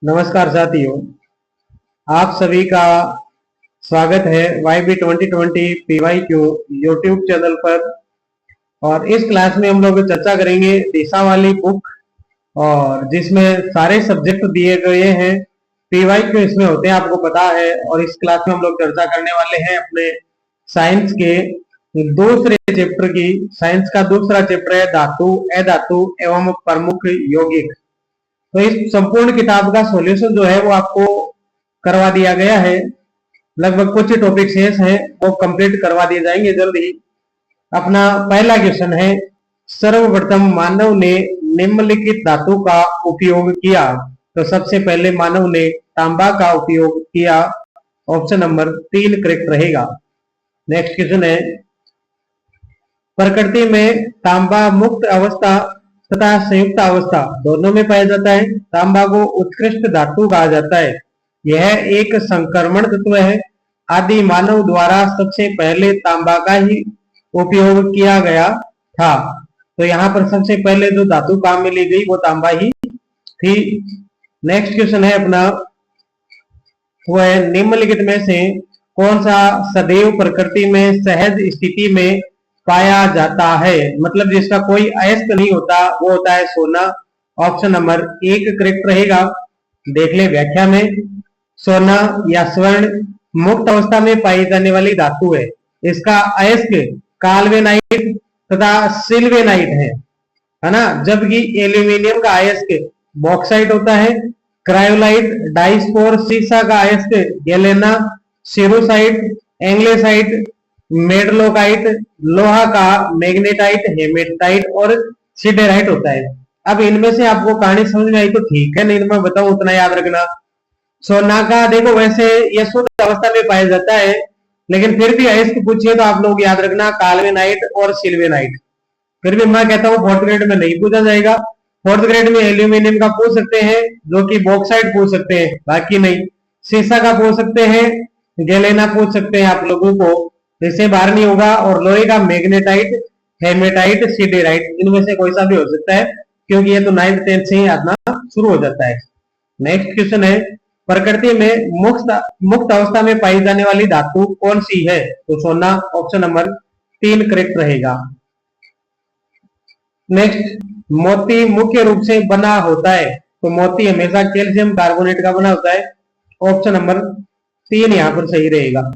नमस्कार साथियों, आप सभी का स्वागत है YB 2020 PYQ यूट्यूब चैनल पर। और इस क्लास में हम लोग चर्चा करेंगे दिशा वाली बुक, और जिसमें सारे सब्जेक्ट दिए गए हैं। PYQ इसमें होते हैं, आपको पता है। और इस क्लास में हम लोग चर्चा करने वाले हैं अपने साइंस के दूसरे चैप्टर की। साइंस का दूसरा चैप्टर है धातु, अधातु एवं प्रमुख यौगिक। तो इस संपूर्ण किताब का सॉल्यूशन जो है वो आपको करवा दिया गया है। लगभग कुछ टॉपिक शेष हैं, वो कंप्लीट करवा दिए जाएंगे जल्द ही। अपना पहला क्वेश्चन है, सर्वप्रथम मानव ने निम्नलिखित धातु का उपयोग किया। तो सबसे पहले मानव ने तांबा का उपयोग किया। ऑप्शन नंबर 3 करेक्ट रहेगा। नेक्स्ट क्वेश्चन है, प्रकृति में तांबा मुक्त अवस्था तथा संयुक्त अवस्था दोनों में पाया जाता है। तांबा को उत्कृष्ट धातु कहा जाता है। यह एक संक्रमण तत्व है। आदि मानव द्वारा सबसे पहले तांबा का ही उपयोग किया गया था। तो यहाँ पर सबसे पहले जो धातु काम में ली गई वो तांबा ही थी। नेक्स्ट क्वेश्चन है अपना, वो है निम्नलिखित में से कौन सा सदैव प्रकृति में सहज स्थिति में पाया जाता है। मतलब जिसका कोई अयस्क नहीं होता, वो होता है सोना। ऑप्शन नंबर 1 करेक्ट रहेगा। देख ले व्याख्या में, सोना या स्वर्ण मुक्त अवस्था में पाई जाने वाली धातु है। इसका अयस्क काल्वेनाइट तथा सिल्वेनाइट है ना। जबकि एल्यूमिनियम का अयस्क बॉक्साइट होता है। क्रायोलाइट, डाइस्पोर, सीसा का अयस्क गैलेना, सिरोसाइट, एंग्लेसाइट, मेडलोकाइट, लोहा का मैग्नेटाइट, हेमेटाइट और सिडेराइट होता है। अब इनमें से आपको कहानी समझ में आई तो ठीक है, नहीं तो मैं बताऊं उतना याद रखना। सोना का देखो वैसे ये शुद्ध अवस्था में पाया जाता है, लेकिन फिर भी अयस्क पूछिए तो आप लोग याद रखना काल्वेनाइट और सिल्वेनाइट। फिर भी मैं कहता हूँ फोर्थ ग्रेड में नहीं पूछा जाएगा। फोर्थ ग्रेड में एल्यूमिनियम का पूछ सकते हैं, जो कि बॉक्साइट पूछ सकते हैं, बाकी नहीं। सीसा का पूछ सकते हैं, गैलेना पूछ सकते हैं आप लोगों को, इससे बाहर नहीं होगा। और लोहे का मैग्नेटाइट, हेमेटाइट, सिडेराइट, इनमें से कोई सा भी हो सकता है, क्योंकि ये तो 9th 10th से ही आना शुरू हो जाता है। नेक्स्ट क्वेश्चन है, प्रकृति में मुक्त अवस्था में पाई जाने वाली धातु कौन सी है। तो सोना। ऑप्शन नंबर 3 करेक्ट रहेगा। नेक्स्ट, मोती मुख्य रूप से बना होता है। तो मोती हमेशा कैल्शियम कार्बोनेट का बना होता है। ऑप्शन नंबर 3 यहाँ पर सही रहेगा।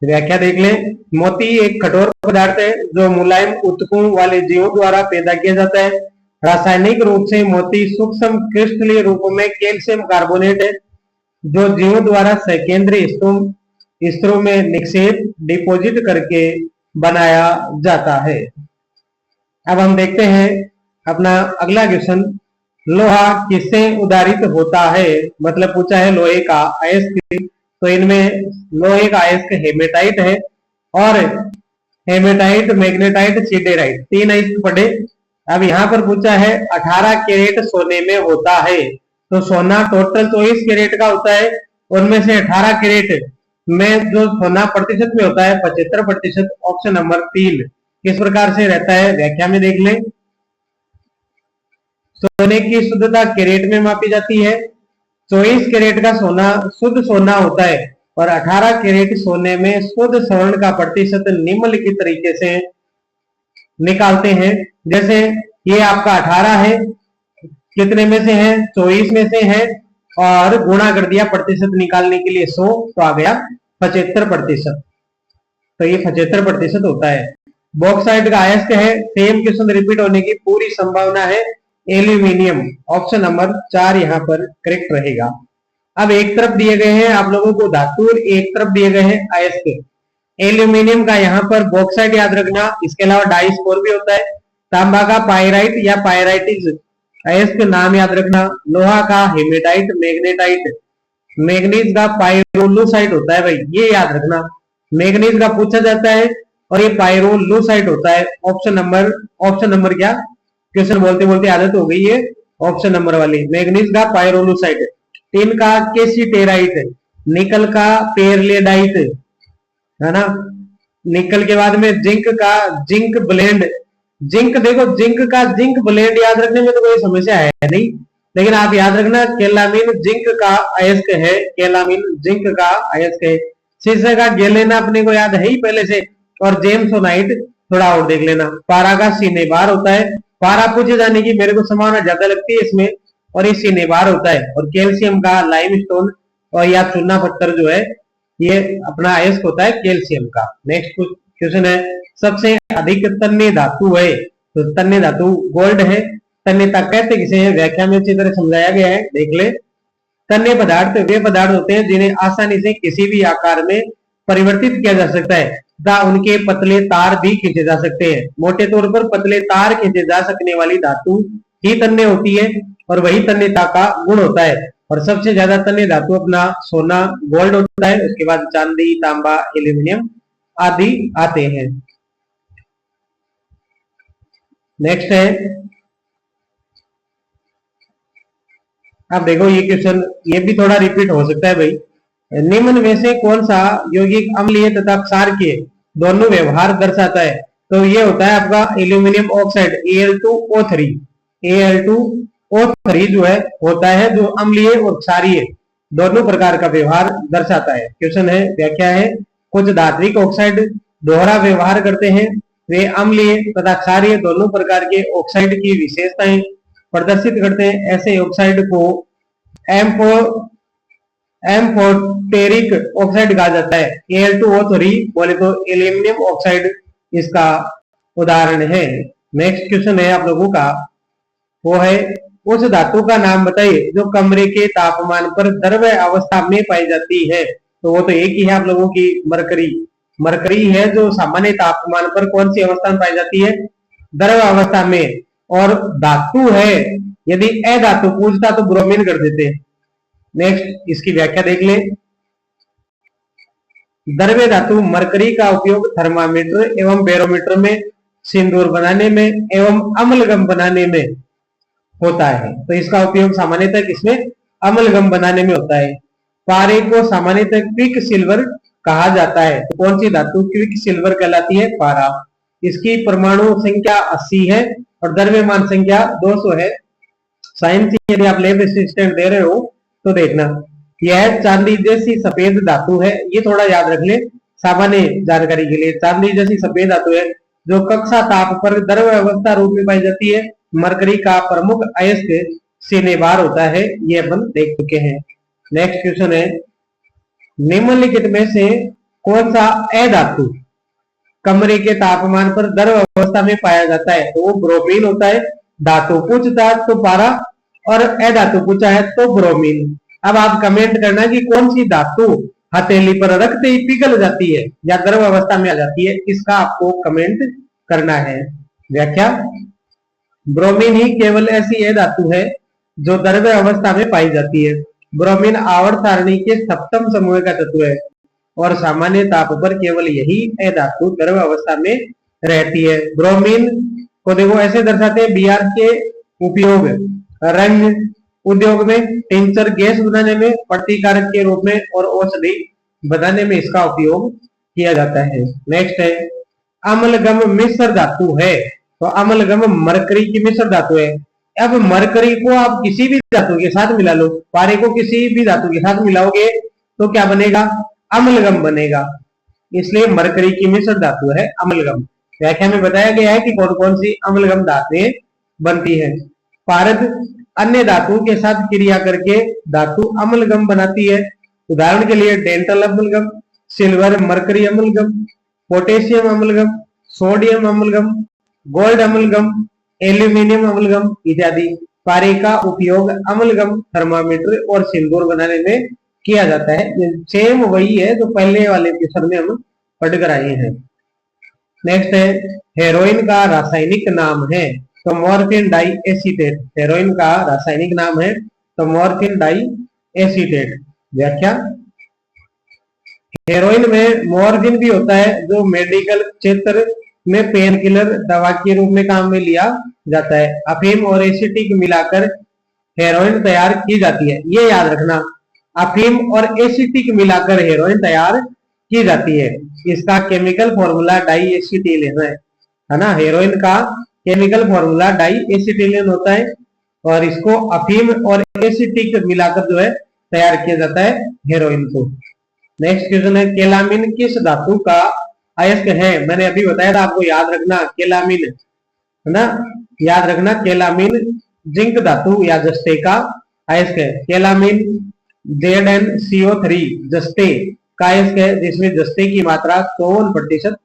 व्याख्या देख लें, मोती एक कठोर पदार्थ है जो मुलायम ऊतकों वाले जीवों द्वारा पैदा किया जाता है। रासायनिक रूप से मोती सूक्ष्म क्रिस्टलीय रूप में कैल्शियम कार्बोनेट है, जो जीवों द्वारा सकेंद्रीय स्तरों में निक्षेप डिपोजिट करके बनाया जाता है। अब हम देखते हैं अपना अगला क्वेश्चन, लोहा किससे उदारित होता है। मतलब पूछा है लोहे का अयस्क। तो इनमें लोहे का अयस्क हेमेटाइट है, और हेमेटाइट, मैग्नेटाइट, सिडेराइट, 3 अयस्क पढ़े। अब यहाँ पर पूछा है 18 कैरेट सोने में होता है। तो सोना टोटल 24 कैरेट का होता है, उनमें से 18 कैरेट में जो सोना प्रतिशत में होता है 75%। ऑप्शन नंबर 3 किस प्रकार से रहता है, व्याख्या में देख लें। सोने की शुद्धता कैरेट में मापी जाती है। 24 कैरेट का सोना शुद्ध सोना होता है, और 18 कैरेट सोने में शुद्ध स्वर्ण का प्रतिशत निम्नलिखित तरीके से निकालते हैं। जैसे ये आपका 18 है, कितने में से है, 24 में से है, और गुणा कर दिया प्रतिशत निकालने के लिए 100, तो आ गया 75%। तो ये 75% होता है। बॉक्साइट का अयस्क है, सेम क्वेश्चन रिपीट होने की पूरी संभावना है, एल्यूमिनियम। ऑप्शन नंबर 4 यहाँ पर करेक्ट रहेगा। अब एक तरफ दिए गए हैं आप लोगों को धातु, एक तरफ दिए गए हैं अयस्क। एल्यूमिनियम का यहाँ पर बॉक्साइट याद रखना, इसके अलावा डाइस्पोर भी होता है। तांबा का पायराइट या पायराइटिस अयस्क नाम याद रखना। लोहा का हेमेटाइट, मैग्नेटाइट। मैग्नीज का पायरोलूसाइट होता है भाई, ये याद रखना। मैग्नीज का पूछा जाता है, और ये पायरोलूसाइट होता है। ऑप्शन नंबर क्या, क्वेश्चन बोलते बोलते आदत हो गई है, ऑप्शन नंबर वाली। मैग्नीज का पायरोलूसाइट, टिन का केसिटेराइट, निकल का पेरलेडाइट, है ना। निकल के बाद में जिंक का जिंक ब्लेंड। जिंक देखो, जिंक का जिंक ब्लेंड याद रखने में तो कोई समस्या है नहीं, लेकिन आप याद रखना कैलामीन जिंक का अयस्क है, कैलामीन जिंक का अयस्क है। शीशे का गैलेना अपने को याद है ही पहले से, और जेम्सोनाइट थोड़ा और देख लेना। पारा का सीनेबार होता है, पारा पूछे जाने की मेरे को संभावना ज्यादा लगती है इसमें, और ये सीनेबार होता है। और कैल्शियम का लाइमस्टोन और या चूना पत्थर जो है ये अपना अयस्क होता है कैल्शियम का। नेक्स्ट क्वेश्चन है, सबसे अधिक तन्य धातु है, तो तन्य धातु गोल्ड है। तन्यता कहते किसे है, व्याख्या में अच्छी तरह समझाया गया है, देख ले। तन्य पदार्थ वे पदार्थ होते हैं जिन्हें आसानी से किसी भी आकार में परिवर्तित किया जा सकता है तथा उनके पतले तार भी खींचे जा सकते हैं। मोटे तौर पर पतले तार खींचे जा सकने वाली धातु ही तन्य होती है, और वही तन्यता का गुण होता है। और सबसे ज्यादा तन्य धातु अपना सोना गोल्ड होता है, उसके बाद चांदी, तांबा, एल्यूमिनियम आदि आते हैं। नेक्स्ट है, अब देखो ये क्वेश्चन, ये भी थोड़ा रिपीट हो सकता है भाई। निम्न में से कौन सा यौगिक अम्लीय तथा क्षारकीय दोनों व्यवहार दर्शाता है? तो ये होता है आपका एल्यूमिनियम ऑक्साइड Al2O3। Al2O3 जो है होता है जो अम्लीय और क्षारीय दोनों प्रकार का व्यवहार दर्शाता है। क्वेश्चन है, व्याख्या है, कुछ धात्विक ऑक्साइड दोहरा व्यवहार करते हैं, वे अम्लीय तथा क्षारीय दोनों प्रकार के ऑक्साइड की विशेषताएं प्रदर्शित करते हैं। ऐसे ऑक्साइड को एम्फोटेरिक ऑक्साइड कहा जाता है। Al2O3 बोले तो एल्यूमिनियम ऑक्साइड इसका उदाहरण है। नेक्स्ट क्वेश्चन है आप लोगों का, वो है, उस धातु का नाम बताइए जो कमरे के तापमान पर द्रव्य अवस्था में पाई जाती है। तो वो तो एक ही है आप लोगों की, मरकरी। मरकरी है जो सामान्य तापमान पर कौन सी अवस्था में पाई जाती है? द्रव्य अवस्था में। और धातु है, यदि अधातु पूछता तो ब्रोमीन कर देते। नेक्स्ट इसकी व्याख्या देख ले। द्रव्य धातु मरकरी का उपयोग थर्मामीटर एवं बैरोमीटर में, सिंदूर बनाने में एवं अम्लगम बनाने में होता है। तो इसका उपयोग सामान्यतः किसमें? अम्लगम बनाने में होता है। पारे को सामान्यतः क्विक सिल्वर कहा जाता है। तो कौन सी धातु क्विक सिल्वर कहलाती है? पारा। इसकी परमाणु संख्या 80 है और द्रव्यमान संख्या 200 है। साइंस यदि आप लैब असिस्टेंट दे रहे हो तो देखना। यह चांदी जैसी सफेद धातु है, ये थोड़ा याद रख ले सामान्य जानकारी के लिए। चांदी जैसी सफेद धातु है जो कक्षा ताप पर द्रव्य अवस्था रूप में पाई जाती है। मरकरी का प्रमुख अयस्क सिनेबार होता है, ये अपन देख चुके हैं। नेक्स्ट क्वेश्चन है, निम्नलिखित में से कौन सा अधातु कमरे के तापमान पर द्रव अवस्था में पाया जाता है? तो वो ब्रोमीन होता है। धातु पूछता है तो पारा, और अधातु पूछा है तो ब्रोमीन। अब आप कमेंट करना कि कौन सी धातु हथेली पर रखते ही पिघल जाती है या द्रव अवस्था में आ जाती है, इसका आपको कमेंट करना है। व्याख्या, ब्रोमीन ही केवल ऐसी धातु है जो द्रव्य अवस्था में पाई जाती है। ब्रोमीन आवर्त सारणी के सप्तम समूह का तत्व है और सामान्य ताप पर केवल यही धातु द्रव्य अवस्था में रहती है। ब्रोमीन को देखो ऐसे दर्शाते हैं, बीआर के उपयोग रंग उद्योग में, टिंचर गैस बनाने में, प्रतिकारक के रूप में और औषधि बनाने में इसका उपयोग किया जाता है। नेक्स्ट है, अम्लगम मिश्र धातु है। तो अम्लगम मरकरी की मिश्र धातु है। अब मरकरी को आप किसी भी धातु के साथ मिला लो, पारे को किसी भी धातु के साथ मिलाओगे तो क्या बनेगा? अम्लगम बनेगा। इसलिए मरकरी की मिश्र धातु है अम्लगम। व्याख्या में बताया गया है कि कौन कौन सी अम्लगम धातुएं बनती है। पारद अन्य धातुओं के साथ क्रिया करके धातु अम्लगम बनाती है। उदाहरण के लिए dental amalgam, silver mercury amalgam, potassium amalgam, sodium amalgam, gold amalgam, aluminium amalgam इत्यादि। पारे का उपयोग अम्लगम, थर्मामीटर और सिंदूर बनाने में किया जाता है। सेम वही है जो पहले वाले क्वेश्चन में हम पढ़कर आए हैं। नेक्स्ट है, हेरोइन का रासायनिक नाम है। तो मॉर्फिन डाई एसीटेट हेरोइन का रासायनिक नाम है, तो मॉर्फिन डाई एसीटेट। व्याख्या, हेरोइन में मॉर्फिन भी होता है जो मेडिकल क्षेत्र में पेन किलर दवा के रूप में काम में लिया जाता है। अफीम और एसिटिक मिलाकर हेरोइन तैयार की जाती है, ये याद रखना। अफीम और एसिटिक मिलाकर हेरोइन तैयार की जाती है। इसका केमिकल फॉर्मूला डाई एसिटिलीन है ना। हेरोइन का केमिकल फॉर्मूला डाई एसिटिलीन होता है और इसको अफीम और एसिटिक मिलाकर जो है तैयार किया जाता है हेरोइन को। नेक्स्ट क्वेश्चन है केलामिन किस धातु का अयस्क है? मैंने अभी बताया था आपको, याद रखना केलामिन, है ना, याद रखना केलामिन जिंक धातु या जस्ते का अयस्क है। केलामिन ZnCO3 जस्ते का अयस्क है जिसमें जस्ते की मात्रा 54%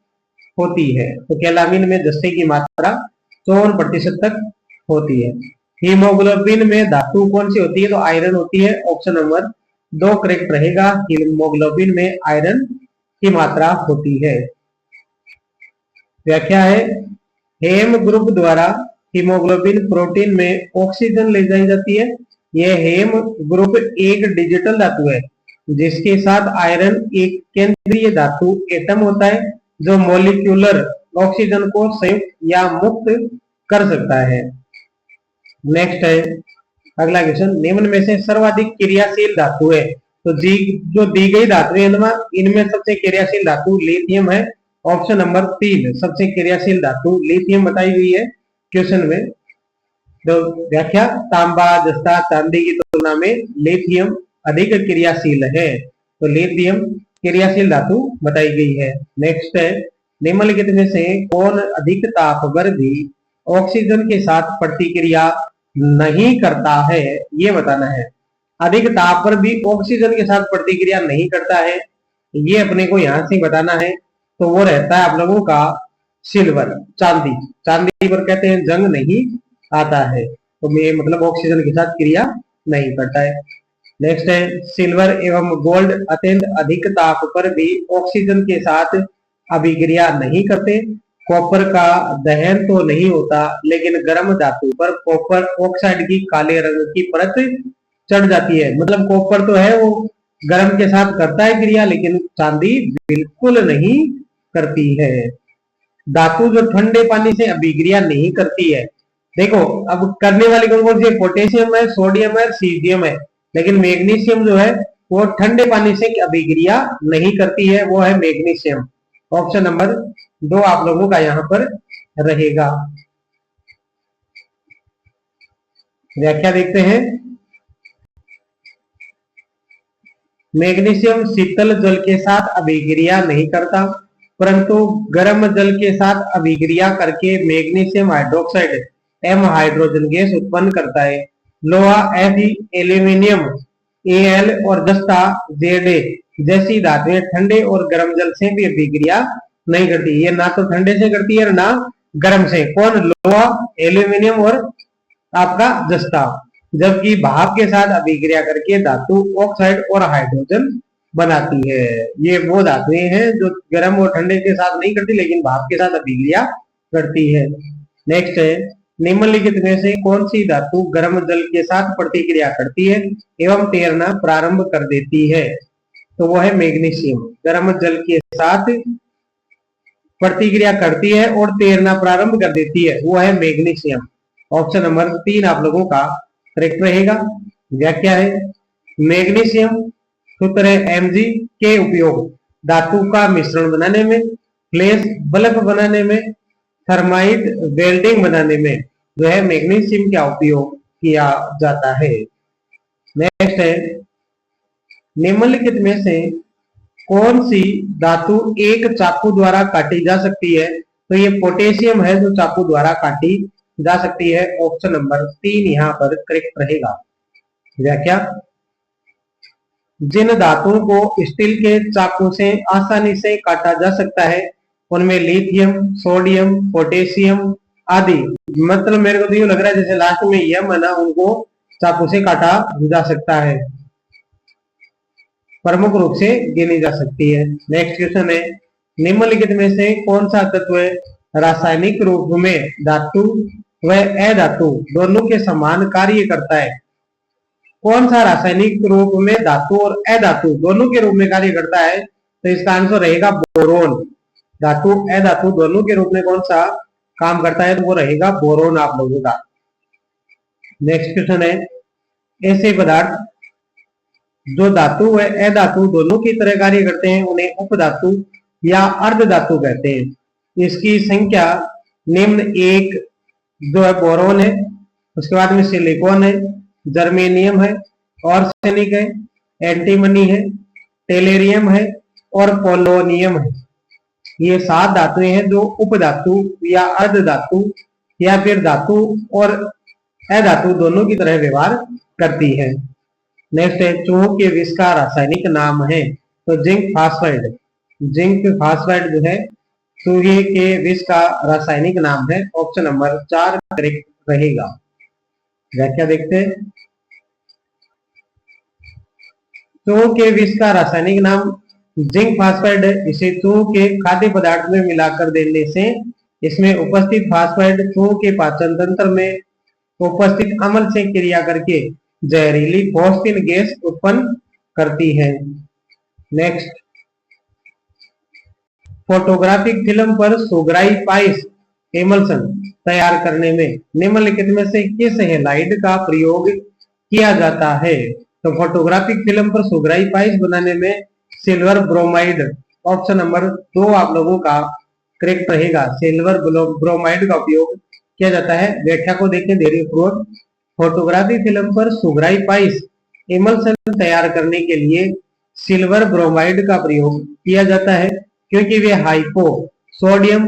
होती है। तो केलामिन में जस्ते की मात्रा 54% तक होती है। हीमोग्लोबिन में धातु कौन सी होती है? तो आयरन होती है। ऑप्शन नंबर 2 करेक्ट रहेगा। हीमोग्लोबिन में आयरन की मात्रा होती है। व्याख्या है हेम ग्रुप द्वारा हीमोग्लोबिन प्रोटीन में ऑक्सीजन ले जाई जाती है। यह हेम ग्रुप एक डिजिटल धातु है जिसके साथ आयरन एक केंद्रीय धातु एटम होता है जो मॉलिक्यूलर ऑक्सीजन को संयुक्त या मुक्त कर सकता है। नेक्स्ट है अगला क्वेश्चन, निम्न में से सर्वाधिक क्रियाशील धातु है? तो जो दी गई धातु है इनमें सबसे क्रियाशील धातु लिथियम है। ऑप्शन नंबर 3 सबसे क्रियाशील धातु लिथियम बताई गई है क्वेश्चन में। तो व्याख्या तांबा जस्ता चांदी की तुलना में लिथियम अधिक क्रियाशील है। तो लिथियम क्रियाशील धातु बताई गई है। नेक्स्ट है निम्नलिखित में से कौन अधिक ताप पर भी ऑक्सीजन के साथ प्रतिक्रिया नहीं करता है? ये बताना है। अधिक ताप पर भी ऑक्सीजन के साथ प्रतिक्रिया नहीं करता है, ये अपने को यहां से बताना है। तो वो रहता है आप लोगों का सिल्वर, चांदी। चांदी पर कहते हैं जंग नहीं आता है, तो ये मतलब ऑक्सीजन के साथ क्रिया नहीं करता है। नेक्स्ट है सिल्वर एवं गोल्ड अत्यंत अधिक ताप पर भी ऑक्सीजन के साथ अभिक्रिया नहीं करते। कॉपर का दहन तो नहीं होता लेकिन गर्म धातु पर कॉपर ऑक्साइड की काले रंग की परत चढ़ जाती है। मतलब कॉपर तो है वो गर्म के साथ करता है क्रिया, लेकिन चांदी बिल्कुल नहीं करती है। धातु जो ठंडे पानी से अभिक्रिया नहीं करती है, देखो अब करने वाली कौन कौन सी है? पोटेशियम है, सोडियम है, सीजियम है। लेकिन मैग्नीशियम जो है वो ठंडे पानी से अभिक्रिया नहीं करती है, वो है मैग्नीशियम। ऑप्शन नंबर 2 आप लोगों का यहां पर रहेगा। व्याख्या देखते हैं। मैग्नीशियम शीतल जल के साथ अभिक्रिया नहीं करता, परंतु गर्म जल के साथ अभिक्रिया करके मैग्नीशियम हाइड्रोक्साइड एम हाइड्रोजन गैस उत्पन्न करता है। लोहा Fe, एल्यूमिनियम Al और जस्ता Za जैसी धातुएं ठंडे और गर्म जल से भी अभिक्रिया नहीं करती। ये ना तो ठंडे से करती है ना गर्म से। कौन? लोहा, एल्यूमिनियम और आपका जस्ता। जबकि भाप के साथ अभिक्रिया करके धातु ऑक्साइड और हाइड्रोजन बनाती है। ये वो धातुएं हैं जो गर्म और ठंडे के साथ नहीं करती लेकिन भाप के साथ अभिक्रिया करती है। नेक्स्ट है निम्नलिखित में से कौन सी धातु गर्म जल के साथ प्रतिक्रिया करती है एवं तैरना प्रारंभ कर देती है? तो वो है मैग्नीशियम। गर्म जल के साथ प्रतिक्रिया करती है और तैरना प्रारंभ कर देती है, वो है मैग्नीशियम। ऑप्शन नंबर 3 आप लोगों का करेक्ट रहेगा। व्याख्या है मैग्नीशियम सूत्र है Mg के उपयोग धातु का मिश्रण बनाने में, फ्लैश बल्ब बनाने में, थर्माइट वेल्डिंग बनाने में जो है मैग्नीशियम का उपयोग किया जाता है। नेक्स्ट है निम्नलिखित में से कौन सी धातु एक चाकू द्वारा काटी जा सकती है? तो ये पोटेशियम है जो चाकू द्वारा काटी जा सकती है। ऑप्शन नंबर 3 यहाँ पर करेक्ट रहेगा। व्याख्या जिन धातुओं को स्टील के चाकू से आसानी से काटा जा सकता है उनमें लिथियम, सोडियम, पोटेशियम आदि। मतलब मेरे को तो ये लग रहा है जैसे लास्ट में यम है ना, उनको चाकू से काटा जा सकता है, प्रमुख रूप से गिनी जा सकती है। नेक्स्ट क्वेश्चन है निम्नलिखित में से कौन सा तत्व रासायनिक रूप में धातु व अधातु दोनों के समान कार्य करता है? कौन सा रासायनिक रूप में धातु और अधातु दोनों के रूप में कार्य करता है? तो इसका आंसर रहेगा बोरोन। धातु अधातु दोनों के रूप में कौन सा काम करता है? तो वो रहेगा बोरोन आप लोगों का। नेक्स्ट क्वेश्चन है ऐसे पदार्थ जो धातु व अधातु दोनों की तरह कार्य करते हैं उन्हें उपधातु या अर्ध धातु कहते हैं। इसकी संख्या निम्न एक जो है बोरोन है, उसके बाद में सिलिकॉन है, जर्मेनियम है, आर्सेनिक है, एंटीमनी है, टेलेरियम है और पोलोनियम है। ये 7 धातुएं हैं जो उपधातु या अर्ध धातु या फिर धातु और अधातु दोनों की तरह व्यवहार करती है। नेक्स्ट है चूहों के विष का रासायनिक नाम है, तो जिंक फास्फाइड। जिंक फास्फाइड जो है चूहे के विष का रासायनिक नाम है। ऑप्शन नंबर 4 करेक्ट रहेगा। व्याख्या देखते हैं। चूहों के विष का रासायनिक नाम जिंक फास्फाइड है। इसे चूहों के खाद्य पदार्थ में मिलाकर देने से इसमें उपस्थित फास्फाइड चूहों के पाचन तंत्र में उपस्थित अम्ल से क्रिया करके जहरीली फॉस्फिन गैस उत्पन्न करती है। नेक्स्ट, फोटोग्राफिक फिल्म पर सोग्राई पाइस एमल्सन तैयार करने में निम्नलिखित में से किस हैलाइड का प्रयोग किया जाता है? तो फोटोग्राफिक फिल्म पर सोग्राई पाइस बनाने में सिल्वर ब्रोमाइड, ऑप्शन नंबर 2 आप लोगों का करेक्ट रहेगा। सिल्वर ब्रोमाइड का उपयोग किया जाता है। व्याख्या को देखें धैर्यपूर्वक। फोटोग्राफी फिल्म पर सोग्राई पाइस एमल्सन तैयार करने के लिए सिल्वर ब्रोमाइड का प्रयोग किया जाता है, क्योंकि वे हाइपो सोडियम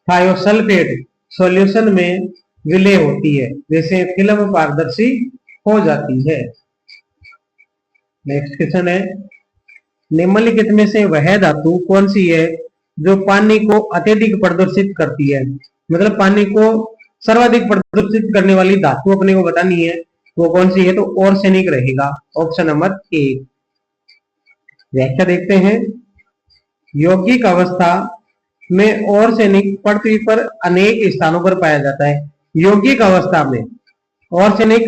थायोसल्फेट सॉल्यूशन में विलय होती है, जिससे फिल्म पारदर्शी हो जाती है। नेक्स्ट क्वेश्चन है, निम्नलिखित में से वह धातु कौन सी है जो पानी को अत्यधिक प्रदूषित करती है? मतलब पानी को सर्वाधिक प्रदूषित करने वाली धातु अपने को बतानी है, वो कौन सी है? तो आर्सेनिक रहेगा। Option number 1। व्याख्या देखते हैं। यौगिक अवस्था में आर्सेनिक पृथ्वी पर अनेक स्थानों पर पाया जाता है। यौगिक अवस्था में आर्सेनिक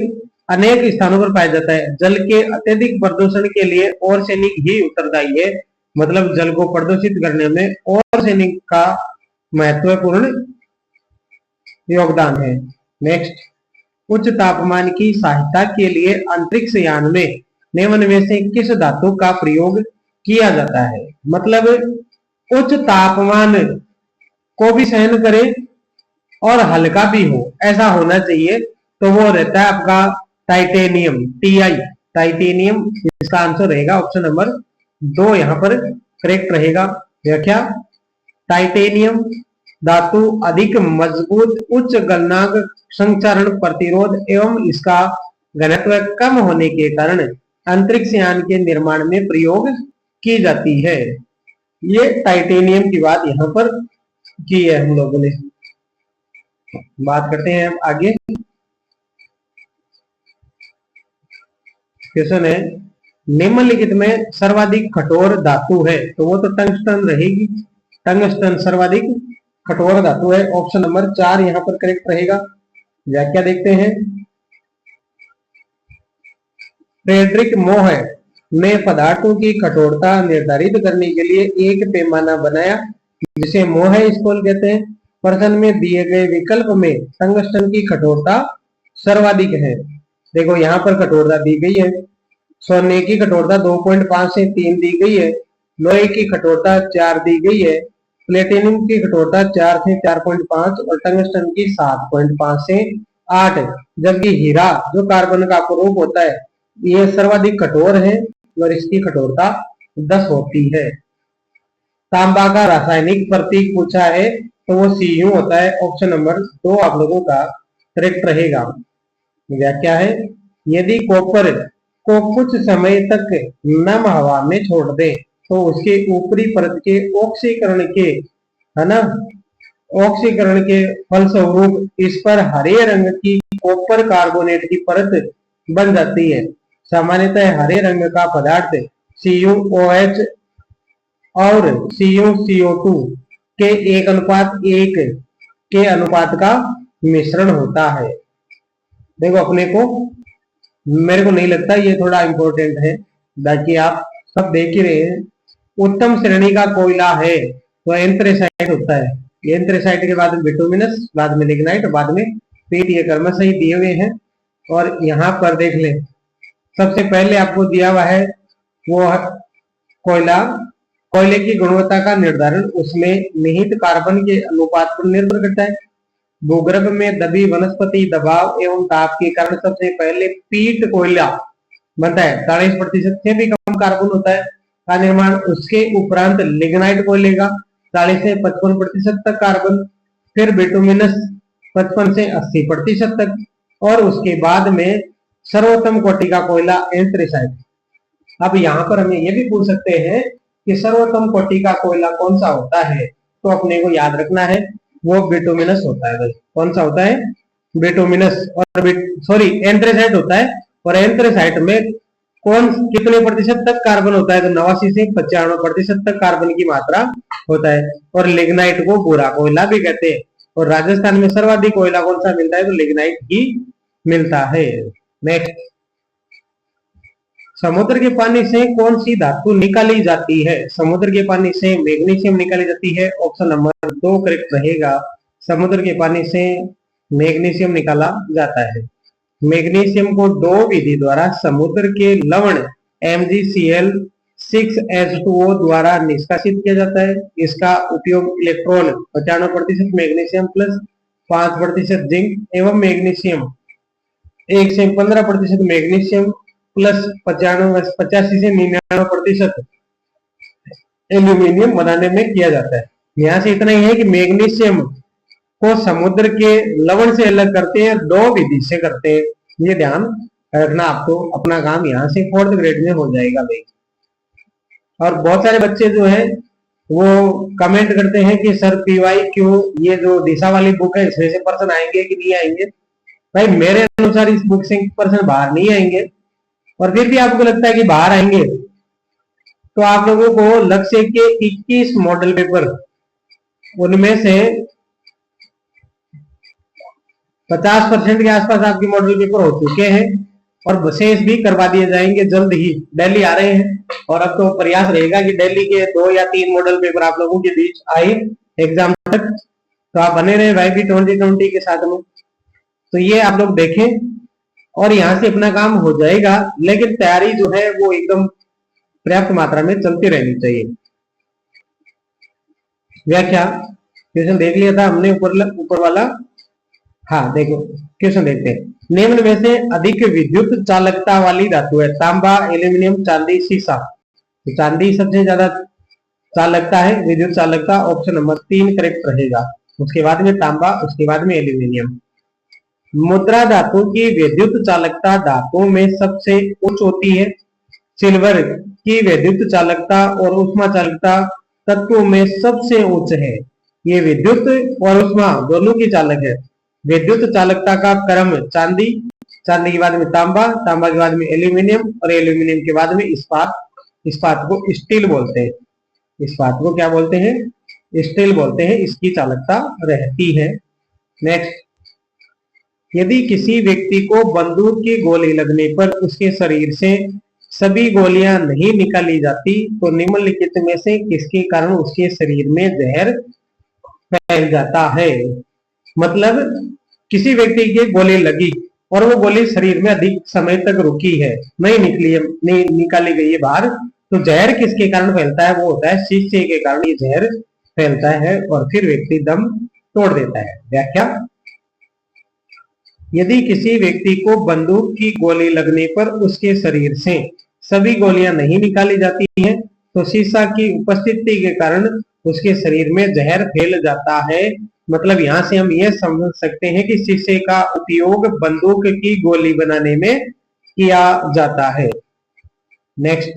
अनेक स्थानों पर पाया जाता है। जल के अत्यधिक प्रदूषण के लिए आर्सेनिक ही उत्तरदायी है। मतलब जल को प्रदूषित करने में आर्सेनिक का महत्वपूर्ण योगदान है। नेक्स्ट, उच्च तापमान की सहायता के लिए अंतरिक्ष यान में निम्न में से किस धातु का प्रयोग किया जाता है? मतलब उच्च तापमान को भी सहन करे और हल्का भी हो, ऐसा होना चाहिए। तो वो रहता है आपका टाइटेनियम, TI टाइटेनियम। इसका आंसर रहेगा ऑप्शन नंबर 2 यहाँ पर करेक्ट रहेगा। व्याख्या, टाइटेनियम धातु अधिक मजबूत, उच्च गलनांक, संचरण प्रतिरोध एवं इसका घनत्व कम होने के कारण अंतरिक्ष यान के निर्माण में प्रयोग की जाती है। ये टाइटेनियम की बात यहाँ पर की है हम लोगों ने। बात करते हैं आगे। क्वेश्चन है, निम्नलिखित में सर्वाधिक कठोर धातु है? तो वो तो टंगस्टन रहेगी। टंगस्टन सर्वाधिक कठोर धातु है। ऑप्शन नंबर 4 यहाँ पर करेक्ट रहेगा। व्याख्या देखते हैं। फ्रेडरिक मोह ने पदार्थों की कठोरता निर्धारित करने के लिए एक पैमाना बनाया, जिसे मोह स्केल कहते हैं। प्रश्न में दिए गए विकल्प में टंगस्टन की कठोरता सर्वाधिक है। देखो यहाँ पर कठोरता दी गई है। सोने की कठोरता 2.5 से 3 दी गई है। लोहे की कठोरता 4 दी गई है। प्लेटिनम की कठोरता 4 से 4.5 और टंगस्टन की 7.5 से 8। जबकि हीरा जो कार्बन का अपरूप होता है, ये सर्वाधिक कठोर है और इसकी कठोरता 10 होती है। तांबा का रासायनिक प्रतीक पूछा है, तो वो Cu होता है। ऑप्शन नंबर 2 आप लोगों का करेक्ट रहेगा। व्याख्या है, यदि कॉपर को कुछ समय तक नम हवा में छोड़ दे तो उसके ऊपरी परत के ऑक्सीकरण के, है ना, ऑक्सीकरण के फलस्वरूप इस पर हरे रंग की कॉपर कार्बोनेट की परत बन जाती है। सामान्यतः हरे रंग का पदार्थ CuOH और CuCO2 के 1:1 के अनुपात का मिश्रण होता है। देखो अपने को, मेरे को नहीं लगता ये थोड़ा इंपॉर्टेंट है, बाकी आप सब देख ही रहे हैं। उत्तम श्रेणी का कोयला है तो एंथ्रेसाइट होता है। एंथ्रेसाइट के बाद में बिटुमिनस, बाद में लिग्नाइट, बाद में पीट, ये क्रमशः दिए हुए हैं। और यहाँ पर देख ले, सबसे पहले आपको दिया हुआ है वो कोयला। कोयले की गुणवत्ता का निर्धारण उसमें निहित कार्बन के अनुपात पर निर्भर करता है। भूगर्भ में दबी वनस्पति दबाव एवं ताप के कारण सबसे पहले पीट कोयला बनता है, 40% से भी कम कार्बन होता है का निर्माण। उसके उपरांत लिग्नाइट कोयले का 40 से 55% तक कार्बन, फिर बिटुमिनस 55 से 80% तक, और उसके बाद में सर्वोत्तम कोटि का कोयला एंथ्रेसाइट। अब यहाँ पर हमें ये भी पूछ सकते हैं कि सर्वोत्तम कोटि का कोयला कौन सा होता है, तो अपने को याद रखना है वो बिटुमिनस होता है भाई। कौन सा होता है? बिटुमिनस। और एंथ्रेसाइट होता है। और एंथ्रेसाइट में कितने प्रतिशत तक कार्बन होता है? तो 89 से 95% तक कार्बन की मात्रा होता है। और लिग्नाइट को बुरा कोयला भी कहते हैं। और राजस्थान में सर्वाधिक कोयला कौन सा मिलता है? तो लिग्नाइट ही मिलता है। नेक्स्ट, समुद्र के पानी से कौन सी धातु निकाली जाती है? समुद्र के पानी से मैग्नीशियम निकाली जाती है। ऑप्शन नंबर 2 करेक्ट रहेगा। समुद्र के पानी से मैग्नीशियम निकाला जाता है। मैग्नीशियम को 2 विधि द्वारा समुद्र के लवण MgCl6H2O द्वारा निष्कासित किया जाता है। इसका उपयोग इलेक्ट्रॉन 95% मैग्नीशियम प्लस 5% जिंक एवं मैग्नीशियम 1 से 15% मैग्नीशियम प्लस 85 से 99% एल्यूमिनियम बनाने में किया जाता है। यहाँ से इतना ही है कि मैग्नीशियम को समुद्र के लवण से अलग करते हैं, 2 विधि से करते हैं। ये ध्यान रखना आपको। अपना काम यहाँ से 4th ग्रेड में हो जाएगा भाई। और बहुत सारे बच्चे जो है वो कमेंट करते हैं कि सर PYQ ये जो दिशा वाली बुक है इसमें से पर्सन आएंगे कि नहीं आएंगे? भाई मेरे अनुसार इस बुक से पर्सन बाहर नहीं आएंगे। और फिर भी आपको लगता है कि बाहर आएंगे, तो आप लोगों को लक्ष्य के 21 मॉडल पेपर, उनमें से 50% के आसपास आपके मॉडल पेपर हो चुके हैं और शेष भी करवा दिए जाएंगे जल्द ही। दिल्ली आ रहे हैं और अब तो प्रयास रहेगा कि दिल्ली के 2 या 3 मॉडल पेपर आप लोगों के बीच आए एग्जाम तक। तो आप बने रहे भाई भी 2020 के साथ में। तो ये आप लोग देखें और यहाँ से अपना काम हो जाएगा, लेकिन तैयारी जो है वो एकदम पर्याप्त मात्रा में चलती रहनी चाहिए। व्याख्या क्वेश्चन देख लिया था हमने ऊपर वाला। हाँ देखो क्वेश्चन देखते हैं। निम्न में से अधिक विद्युत चालकता वाली धातु है? तांबा, एल्यूमिनियम, चांदी, सीसा। तो चांदी सबसे ज्यादा चालकता है, विद्युत चालकता। ऑप्शन नंबर 3 करेक्ट रहेगा। उसके बाद में तांबा, उसके बाद में एल्यूमिनियम। मुद्रा धातु की विद्युत चालकता धातुओं में सबसे उच्च होती है। सिल्वर की विद्युत चालकता और उष्मा चालकता तत्वों में सबसे उच्च है। ये विद्युत और उष्मा दोनों की चालक है। विद्युत चालकता का क्रम चांदी, चांदी के बाद में तांबा, तांबा के बाद में एल्यूमिनियम और एल्यूमिनियम के बाद में इस्पात। इस्पात को स्टील बोलते हैं। इस्पात को क्या बोलते हैं? स्टील बोलते हैं। इसकी चालकता रहती है। नेक्स्ट, यदि किसी व्यक्ति को बंदूक की गोली लगने पर उसके शरीर से सभी गोलियां नहीं निकाली जाती तो निम्नलिखित में से किसके कारण उसके शरीर में जहर फैल जाता है? मतलब किसी व्यक्ति की गोली लगी और वो गोली शरीर में अधिक समय तक रुकी है, नहीं निकाली गई है बाहर, तो जहर किसके कारण फैलता है? वो होता है शीशे के कारण ये जहर फैलता है और फिर व्यक्ति दम तोड़ देता है। व्याख्या, यदि किसी व्यक्ति को बंदूक की गोली लगने पर उसके शरीर से सभी गोलियां नहीं निकाली जाती हैं तो शीशा की उपस्थिति के कारण उसके शरीर में जहर फैल जाता है। मतलब यहाँ से हम ये समझ सकते हैं कि शीशे का उपयोग बंदूक की गोली बनाने में किया जाता है। नेक्स्ट,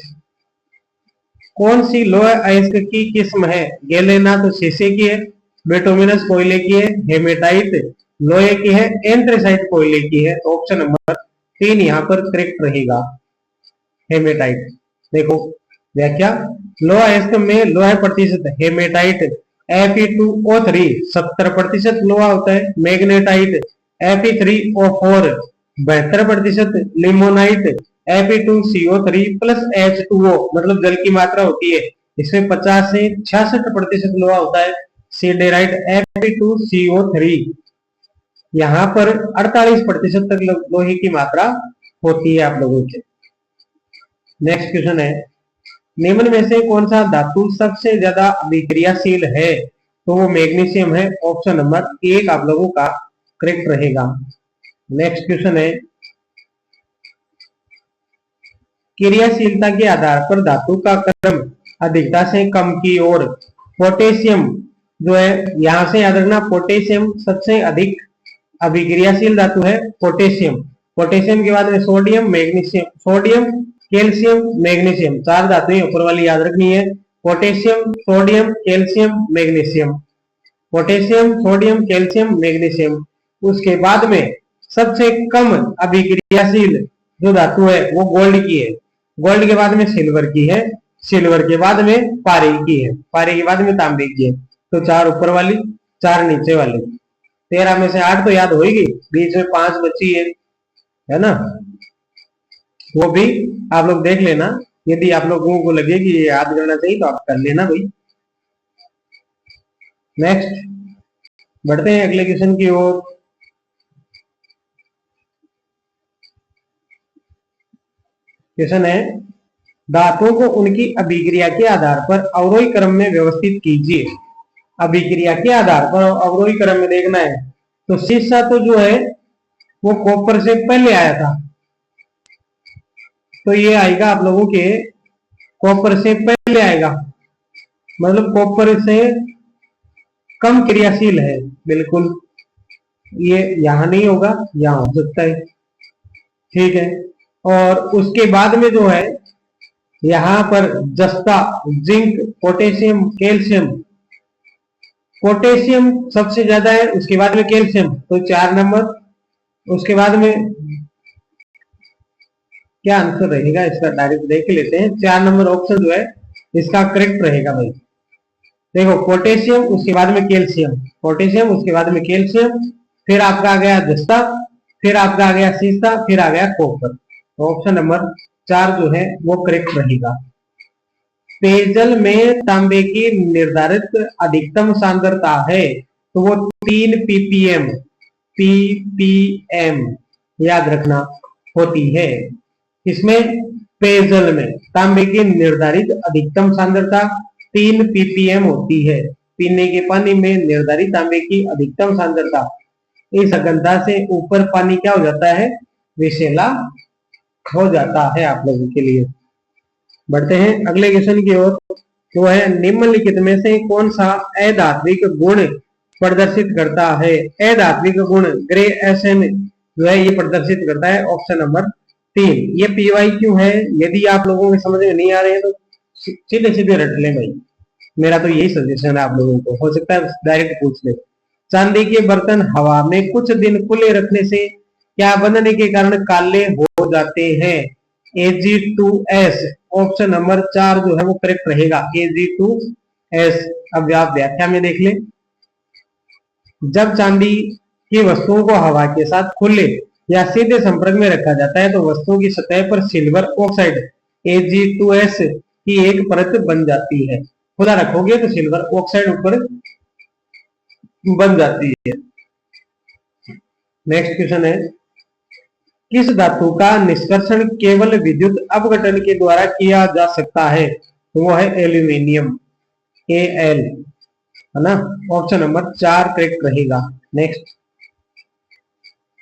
कौन सी लोह अयस्क की किस्म है? गैलेना तो शीशे की है, बिटुमिनस कोयले की है, हेमेटाइट लोहे की है, एंथ्रेसाइट कोयले की है। तो ऑप्शन नंबर 3 यहाँ पर करेक्ट रहेगा, हेमेटाइट। देखो व्याख्या, लोह अयस्क में लोहा प्रतिशत हेमेटाइट Fe2O3 70% लोहा होता है। Magnetite Fe3O4 72%। Limonite Fe2CO3 plus H2O मतलब जल की मात्रा होती है, इसमें 50 से 66% लोहा होता है। सीडेराइट Fe2CO3 यहाँ पर 48% तक लोहे की मात्रा होती है आप लोगों के। नेक्स्ट क्वेश्चन है, निम्न में से कौन सा धातु सबसे ज्यादा अभिक्रियाशील है? तो वो मैग्नीशियम है। ऑप्शन नंबर 1 आप लोगों का करेक्ट रहेगा। नेक्स्ट क्वेश्चन है, क्रियाशीलता के आधार पर धातु का क्रम अधिकता से कम की ओर। पोटेशियम जो है, यहां से याद रखना, पोटेशियम सबसे अधिक अभिक्रियाशील धातु है। पोटेशियम, पोटेशियम के बाद में sodium, magnesium, sodium, calcium, magnesium, 4 धातुएं ऊपर वाली याद रखनी है। Potassium, sodium, calcium, magnesium, potassium, sodium, calcium, magnesium. उसके बाद में सबसे कम अभिक्रियाशील जो धातु है वो गोल्ड की है। गोल्ड के बाद में सिल्वर की है, सिल्वर के बाद में पारे की है, पारे के बाद में तांबे की है। तो 4 ऊपर वाली, 4 नीचे वाली। 13 में से 8 तो याद होगी, बीच में 5 बची है ना। वो भी आप लोग देख लेना, यदि आप लोगों को लगे कि ये याद करना चाहिए तो आप कर लेना भाई। नेक्स्ट बढ़ते हैं अगले क्वेश्चन की ओर। क्वेश्चन है, धातुओं को उनकी अभिक्रिया के आधार पर अवरोही क्रम में व्यवस्थित कीजिए। अभिक्रिया के आधार पर अवरोही क्रम में देखना है। तो शीशा तो जो है वो कॉपर से पहले आया था, तो ये आएगा आप लोगों के कॉपर से पहले आएगा, मतलब कॉपर से कम क्रियाशील है बिल्कुल। ये यहां नहीं होगा, यहां हो सकता है, ठीक है। और उसके बाद में जो है यहां पर जस्ता, जिंक, पोटेशियम, कैल्शियम, पोटेशियम सबसे ज्यादा है, उसके बाद में कैल्शियम, तो 4 नंबर। उसके बाद में क्या आंसर रहेगा इसका, डायरेक्ट देख लेते हैं। 4 नंबर ऑप्शन जो है इसका करेक्ट रहेगा भाई। देखो, पोटेशियम, उसके बाद में कैल्शियम, पोटेशियम, उसके बाद में कैल्शियम, फिर आपका आ गया जस्ता, फिर आपका आ गया सीसा, फिर आ गया कॉपर। तो ऑप्शन नंबर 4 जो है वो करेक्ट रहेगा। पेयजल में तांबे की निर्धारित अधिकतम सांद्रता है, तो वो 3 ppm, ppm याद रखना होती है। इसमें पेयजल में तांबे की निर्धारित अधिकतम सांद्रता 3 ppm होती है। पीने के पानी में निर्धारित तांबे की अधिकतम सांद्रता, इस अगंता से ऊपर पानी क्या हो जाता है, विषैला हो जाता है आप लोगों के लिए। बढ़ते हैं अगले क्वेश्चन की ओर। वो है, निम्नलिखित में से कौन सा अधात्विक गुण प्रदर्शित करता है। अधात्विक गुण ग्रे एसएन जो है ये प्रदर्शित करता है। Option number 3। ये PYQ है, यदि आप लोगों के समझ में नहीं आ रहे हैं तो सीधे सीधे रट ले भाई, मेरा तो यही सजेशन है आप लोगों को, हो सकता है डायरेक्ट पूछ ले। चांदी के बर्तन हवा में कुछ दिन खुले रखने से क्या बनने के कारण काले हो जाते हैं। Ag2S, ऑप्शन नंबर 4 जो है वो करेक्ट रहेगा, Ag2S। अब आप व्याख्या में देख ले, जब चांदी की वस्तुओं को हवा के साथ खुले या सीधे संपर्क में रखा जाता है तो वस्तुओं की सतह पर सिल्वर ऑक्साइड Ag2S की एक परत बन जाती है। खुला रखोगे तो सिल्वर ऑक्साइड ऊपर बन जाती है। नेक्स्ट क्वेश्चन है, किस धातु का निष्कर्षण केवल विद्युत अपघटन के द्वारा किया जा सकता है। तो वो है एल्यूमिनियम, Al, है ना। ऑप्शन नंबर 4 करेक्ट रहेगा। नेक्स्ट,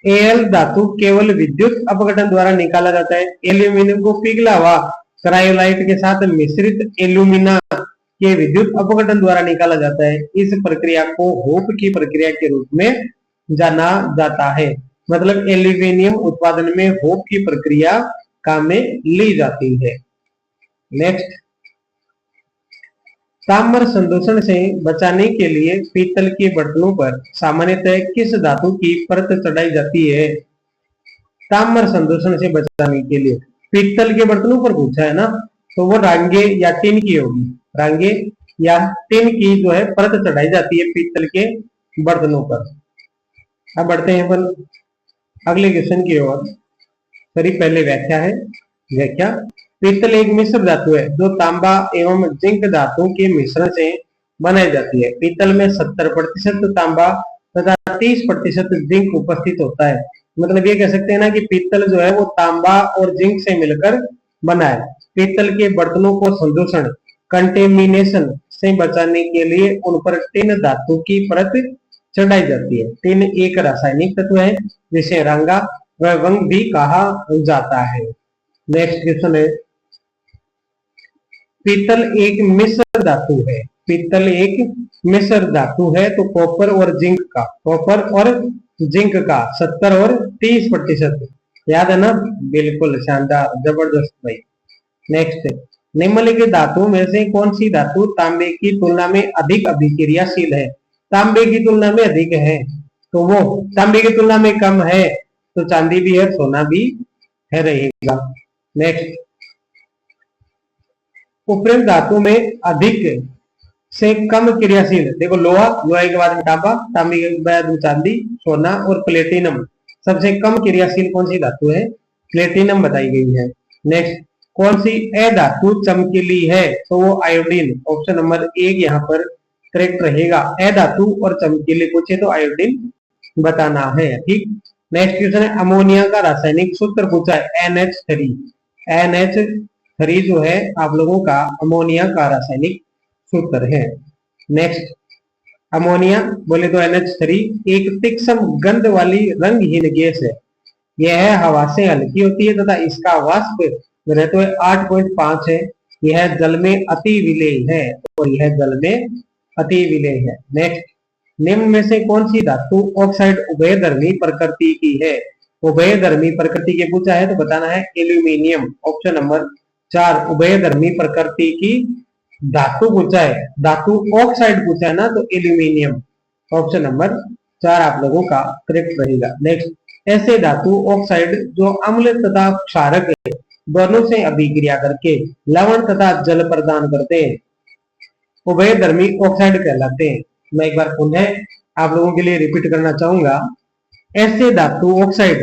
Al धातु केवल विद्युत अपघटन द्वारा निकाला जाता है। एल्यूमिनियम को पिघला हुआ क्रायोलाइट के साथ मिश्रित एल्यूमिना के विद्युत अपघटन द्वारा निकाला जाता है। इस प्रक्रिया को होप की प्रक्रिया के रूप में जाना जाता है। मतलब एल्यूमिनियम उत्पादन में होप की प्रक्रिया काम में ली जाती है। नेक्स्ट, ताम्र संदूषण से बचाने के लिए पीतल के बर्तनों पर सामान्यतः किस धातु की परत चढ़ाई जाती है। ताम्र संदूषण से बचाने के लिए पीतल के बर्तनों पर पूछा है ना, तो वो रांगे या टिन की होगी। रांगे या टिन की जो है परत चढ़ाई जाती है पीतल के बर्तनों पर। अब बढ़ते हैं अपन अगले क्वेश्चन की ओर। सॉरी, पहले व्याख्या है। व्याख्या, पीतल एक मिश्र धातु है जो तांबा एवं जिंक धातु के मिश्रण से बनाई जाती है। पीतल में 70% तांबा तथा 30% जिंक उपस्थित होता है। मतलब ये कह सकते हैं ना कि पीतल जो है वो तांबा और जिंक से मिलकर बना है। पीतल के बर्तनों को संदूषण, कंटेमिनेशन से बचाने के लिए उन पर टिन धातु की परत चढ़ाई जाती है। टिन एक रासायनिक तत्व है जिसे रंगा व वंग भी कहा जाता है। नेक्स्ट क्वेश्चन है, पीतल एक मिश्र धातु है। पीतल एक मिश्र धातु है तो कॉपर और जिंक का 70 और 30%। याद है ना? बिल्कुल शानदार, जबरदस्त भाई। नेक्स्ट, निम्नलिखित धातुओं में से कौन सी धातु तांबे की तुलना में अधिक अभिक्रियाशील है? तांबे की तुलना में अधिक है तो वो तांबे की तुलना में कम है तो चांदी भी है, सोना भी है रहेगा। नेक्स्ट, उपरोक्त धातु में अधिक से कम क्रियाशील, देखो लोहा के बाद में तांबा, तांबे के बाद में चांदी, सोना और प्लेटिनम। सबसे कम क्रियाशील कौन सी धातु है? प्लेटिनम बताई गई है। नेक्स्ट, कौन सी अधातु चमकीली है? तो वो आयोडीन। ऑप्शन नंबर 1 यहाँ पर करेक्ट रहेगा। अधातु और चमकीली पूछे तो आयोडीन बताना है। ठीक। नेक्स्ट क्वेश्चन है, अमोनिया का रासायनिक सूत्र पूछा है NH3। NH3 जो है आप लोगों का अमोनिया का रासायनिक सूत्र है। नेक्स्ट, अमोनिया बोले तो NH3 एक तीक्ष्ण गंध वाली रंगहीन गैस है। यह हवा से हल्की होती है तथा इसका वाष्प घनत्व 8.5 है। यह जल में अति विलेय है और यह जल में अति विलेय है। नेक्स्ट, निम्न में से कौन सी धातु ऑक्साइड उभयधर्मी प्रकृति की है? उभयधर्मी प्रकृति के पूछा है तो बताना है एल्यूमिनियम। ऑप्शन नंबर 4 उभयधर्मी प्रकृति की धातु पूछा है, धातु ऑक्साइड पूछा है ना, तो एल्यूमिनियम। ऑप्शन नंबर 4 आप लोगों का करेक्ट रहेगा। नेक्स्ट, ऐसे धातु ऑक्साइड जो अम्ल तथा क्षारक दोनों से अभिक्रिया करके लवण तथा जल प्रदान करते हैं, उभयधर्मी ऑक्साइड कहलाते हैं। मैं एक बार पुनः आप लोगों के लिए रिपीट करना चाहूंगा। ऐसे धातु ऑक्साइड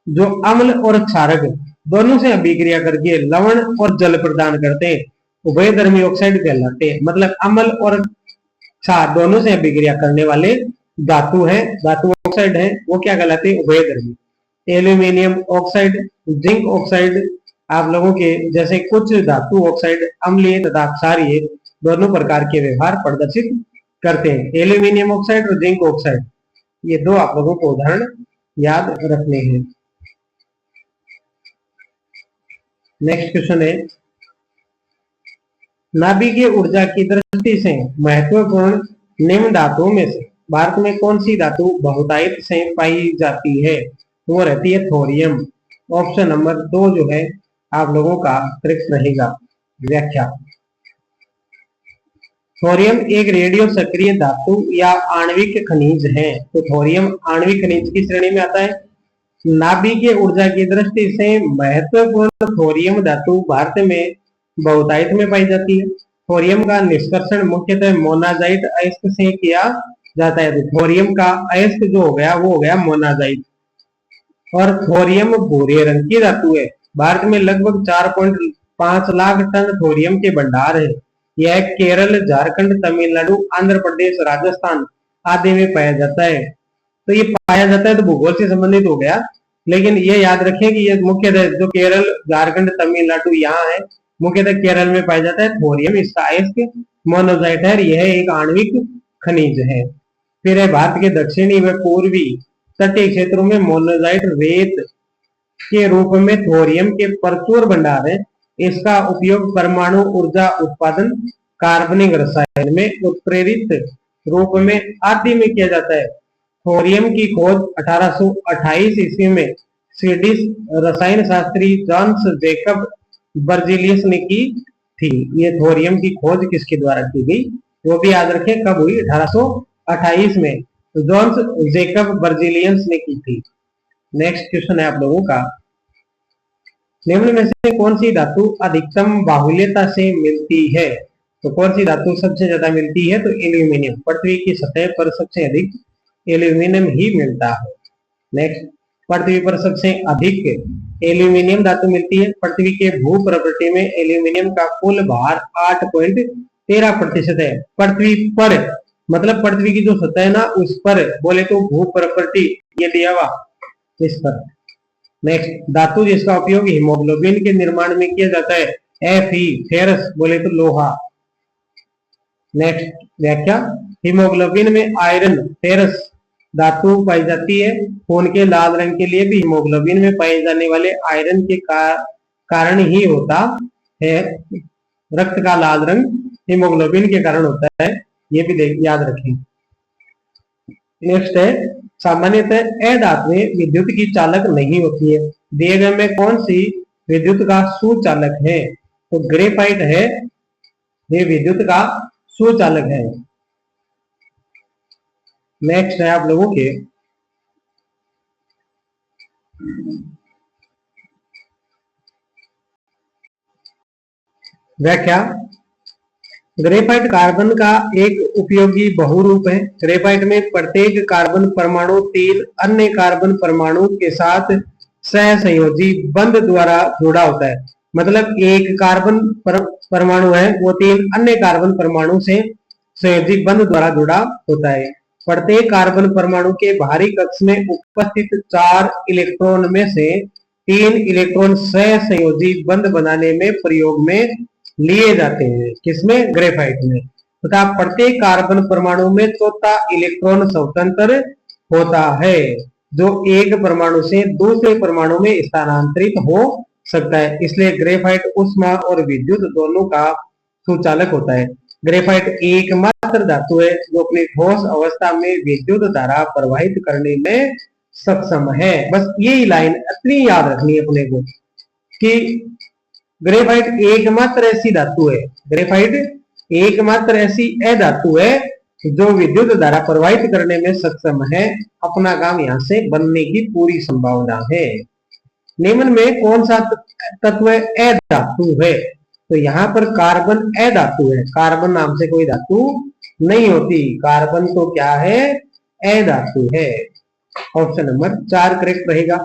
जो अम्ल और क्षारक दोनों से अभिक्रिया करके लवण और जल प्रदान करते हैं, उभयधर्मी ऑक्साइड कहलाते हैं। मतलब अम्ल और क्षार दोनों से अभिक्रिया करने वाले धातु है, धातु ऑक्साइड है, वो क्या कहलाते हैं? उभयधर्मी। एल्यूमिनियम ऑक्साइड, जिंक ऑक्साइड आप लोगों के जैसे कुछ धातु ऑक्साइड अम्लीय तथा क्षारीय दोनों प्रकार के व्यवहार प्रदर्शित करते हैं। एल्यूमिनियम ऑक्साइड और जिंक ऑक्साइड, ये दो आप लोगों को उदाहरण याद रखने हैं। नेक्स्ट क्वेश्चन है, नाभिकीय ऊर्जा की दृष्टि से महत्वपूर्ण निम्न धातुओं में से भारत में कौन सी धातु बहुतायत से पाई जाती है? वो रहती है थोरियम। ऑप्शन नंबर 2 जो है आप लोगों का करेक्ट रहेगा। व्याख्या, थोरियम एक रेडियो सक्रिय धातु या आणविक खनिज है। तो थोरियम आणविक खनिज की श्रेणी में आता है। नाभिकीय ऊर्जा की दृष्टि से महत्वपूर्ण थोरियम धातु भारत में बहुतायत में पाई जाती है। थोरियम का निष्कर्षण मुख्यतः मोनाजाइट अयस्क से किया जाता है। तो थोरियम का अयस्क जो हो गया वो हो गया मोनाजाइट। और थोरियम भूरे रंग की धातु है। भारत में लगभग 4.5 लाख टन थोरियम के भंडार है। यह केरल, झारखंड, तमिलनाडु, आंध्र प्रदेश, राजस्थान आदि में पाया जाता है। तो ये पाया जाता है तो भूगोल से संबंधित हो गया, लेकिन ये याद रखें कि ये मुख्यतः जो केरल, झारखंड, तमिलनाडु यहाँ है, मुख्यतः केरल में पाया जाता है थोरियम। इसका अयस्क मोनाजाइट है। यह एक आणविक खनिज है। फिर है भारत के दक्षिणी व पूर्वी तटीय क्षेत्रों में मोनाजाइट रेत के रूप में थोरियम के प्रचुर भंडार है। इसका उपयोग परमाणु ऊर्जा उत्पादन, कार्बनिक रसायन में उत्प्रेरित रूप में आदि में किया जाता है। थोरियम की खोज 1828 ईस्वी में स्वीडिश रसायन शास्त्री जॉन्स जेकब बर्जिलियस ने की थी। ये थोरियम की खोज किसके द्वारा की गई वो भी याद रखें, कब हुई? 1828 में जॉन्स जेकब बर्जिलियस ने की थी। नेक्स्ट क्वेश्चन है आप लोगों का, निम्न में से कौन सी धातु अधिकतम बाहुल्यता से मिलती है? तो कौन सी धातु सबसे ज्यादा मिलती है? तो एल्यूमिनियम। पृथ्वी की सतह पर सबसे अधिक एल्यूमिनियम ही मिलता है। नेक्स्ट, पृथ्वी पर सबसे अधिक एल्यूमिनियम धातु मिलती है। पृथ्वी के भू प्रकृति में एल्यूमिनियम का कुल भार 8.13% है। पृथ्वी पर मतलब पृथ्वी की जो सतह है ना उस पर बोले तो भू प्रकृति ये दिया हुआ इस पर। नेक्स्ट, धातु जिसका उपयोग हीमोग्लोबिन के निर्माण में किया जाता है। Fe फेरस बोले तो लोहा। नेक्स्ट व्याख्या, हीमोग्लोबिन में आयरन फेरस धातु पाई जाती है। खून के लाल रंग के लिए भी हीमोग्लोबिन में पाए जाने वाले आयरन के कारण ही होता है। रक्त का लाल रंग हीमोग्लोबिन के कारण होता है, ये भी याद रखें। नेक्स्ट है, सामान्यतः अधातुएं विद्युत की चालक नहीं होती है। दिए गए में कौन सी विद्युत का सुचालक है? तो ग्रेफाइट है, ये विद्युत का सुचालक है। नेक्स्ट है आप लोगों के व्याख्या, ग्रेफाइट कार्बन का एक उपयोगी बहुरूप है। ग्रेफाइट में प्रत्येक कार्बन परमाणु 3 अन्य कार्बन परमाणु के साथ सहसंयोजी बंध द्वारा जुड़ा होता है। मतलब एक कार्बन परमाणु है, वो 3 अन्य कार्बन परमाणु से संयोजी बंध द्वारा जुड़ा होता है। प्रत्येक कार्बन परमाणु के बाहरी कक्ष में उपस्थित 4 इलेक्ट्रॉन में से 3 इलेक्ट्रॉन सहसंयोजी बंध बनाने में प्रयोग में लिए जाते हैं। किसमें? ग्रेफाइट में। तथा प्रत्येक कार्बन परमाणु में चौथा इलेक्ट्रॉन स्वतंत्र होता है, जो एक परमाणु से दूसरे परमाणु में स्थानांतरित हो सकता है। इसलिए ग्रेफाइट ऊष्मा और विद्युत दोनों का सुचालक होता है। ग्रेफाइट एकमात्र धातु है जो अपनी ठोस अवस्था में विद्युत धारा प्रवाहित करने में सक्षम है। बस यही लाइन इतनी याद रखनी है अपने को कि ग्रेफाइट एकमात्र ऐसी धातु है, ग्रेफाइट एकमात्र ऐसी अधातु है जो विद्युत धारा प्रवाहित करने में सक्षम है। अपना काम यहां से बनने की पूरी संभावना है। निम्न में कौन सा तत्व अधातु है? तो यहाँ पर कार्बन अधातु है। कार्बन नाम से कोई धातु नहीं होती, कार्बन तो क्या है? अधातु है। ऑप्शन नंबर 4 करेक्ट रहेगा।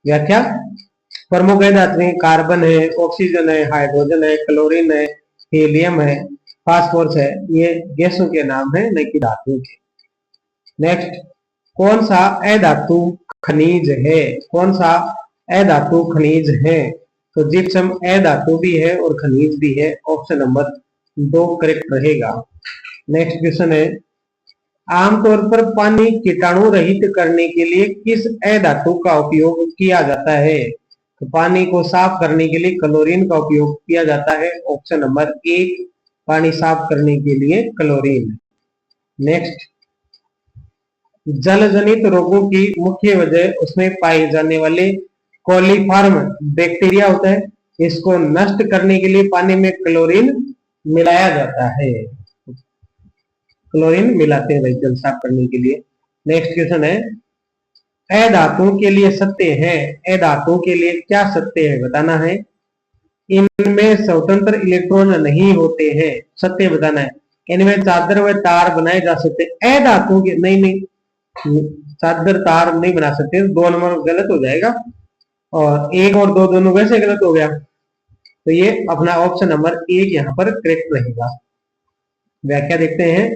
व्याख्या, प्रमुख धातुएं कार्बन है, ऑक्सीजन है, हाइड्रोजन है, क्लोरीन है, हीलियम है, फास्फोरस है। ये गैसों के नाम है, न कि धातुओं के। नेक्स्ट, कौन सा अधातु खनिज है? कौन सा अधातु खनिज है? तो जिप्सम अधातु भी है और खनिज भी है। ऑप्शन नंबर 2 करेक्ट रहेगा। नेक्स्ट क्वेश्चन है, आमतौर पर पानी कीटाणु रहित करने के लिए किस अधातु का उपयोग किया जाता है? तो पानी को साफ करने के लिए क्लोरीन का उपयोग किया जाता है। ऑप्शन नंबर 1, पानी साफ करने के लिए क्लोरीन। नेक्स्ट, जल जनित रोगों की मुख्य वजह उसमें पाए जाने वाले कोलीफॉर्म बैक्टीरिया होता है। इसको नष्ट करने के लिए पानी में क्लोरीन मिलाया जाता है। क्लोरीन मिलाते हैं भाई जल साफ करने के लिए। नेक्स्ट क्वेश्चन है, अधातुओं के लिए सत्य है। अधातुओं के लिए क्या सत्य है बताना है। इनमें स्वतंत्र इलेक्ट्रॉन नहीं होते हैं, सत्य बताना है। इनमें चादर व तार बनाए जा सकते हैं। अधातुओं के नहीं, चादर तार नहीं बना सकते, 2 नंबर गलत हो जाएगा और 1 और 2 दोनों वैसे गलत हो गया। तो ये अपना ऑप्शन नंबर 1 यहाँ पर करेक्ट रहेगा। व्याख्या देखते हैं,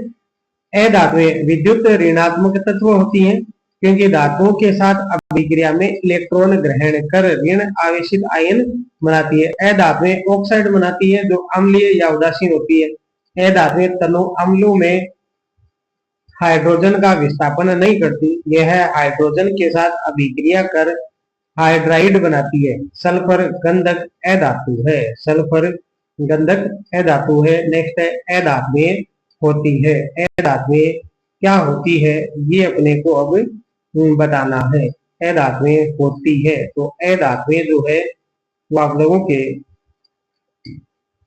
अधातुएं विद्युत ऋणात्मक तत्व होती हैं क्योंकि धातुओं के साथ अभिक्रिया में इलेक्ट्रॉन ग्रहण कर ऋण आवेशित आयन बनाती है। अधातुएं ऑक्साइड बनाती है जो अम्लीय या उदासीन होती है। अधातुएं तनु अम्लों में हाइड्रोजन का विस्थापन नहीं करती, यह हाइड्रोजन के साथ अभिक्रिया कर हाइड्राइड बनाती है। सल्फर गंधक अधातु है, सल्फर गंधक अधातु है। नेक्स्ट है, अधातुएं होती है। अधातुएं क्या होती है ये अपने को अब बताना है। अधातुएं होती है तो अधातुएं जो है वो आप लोगों के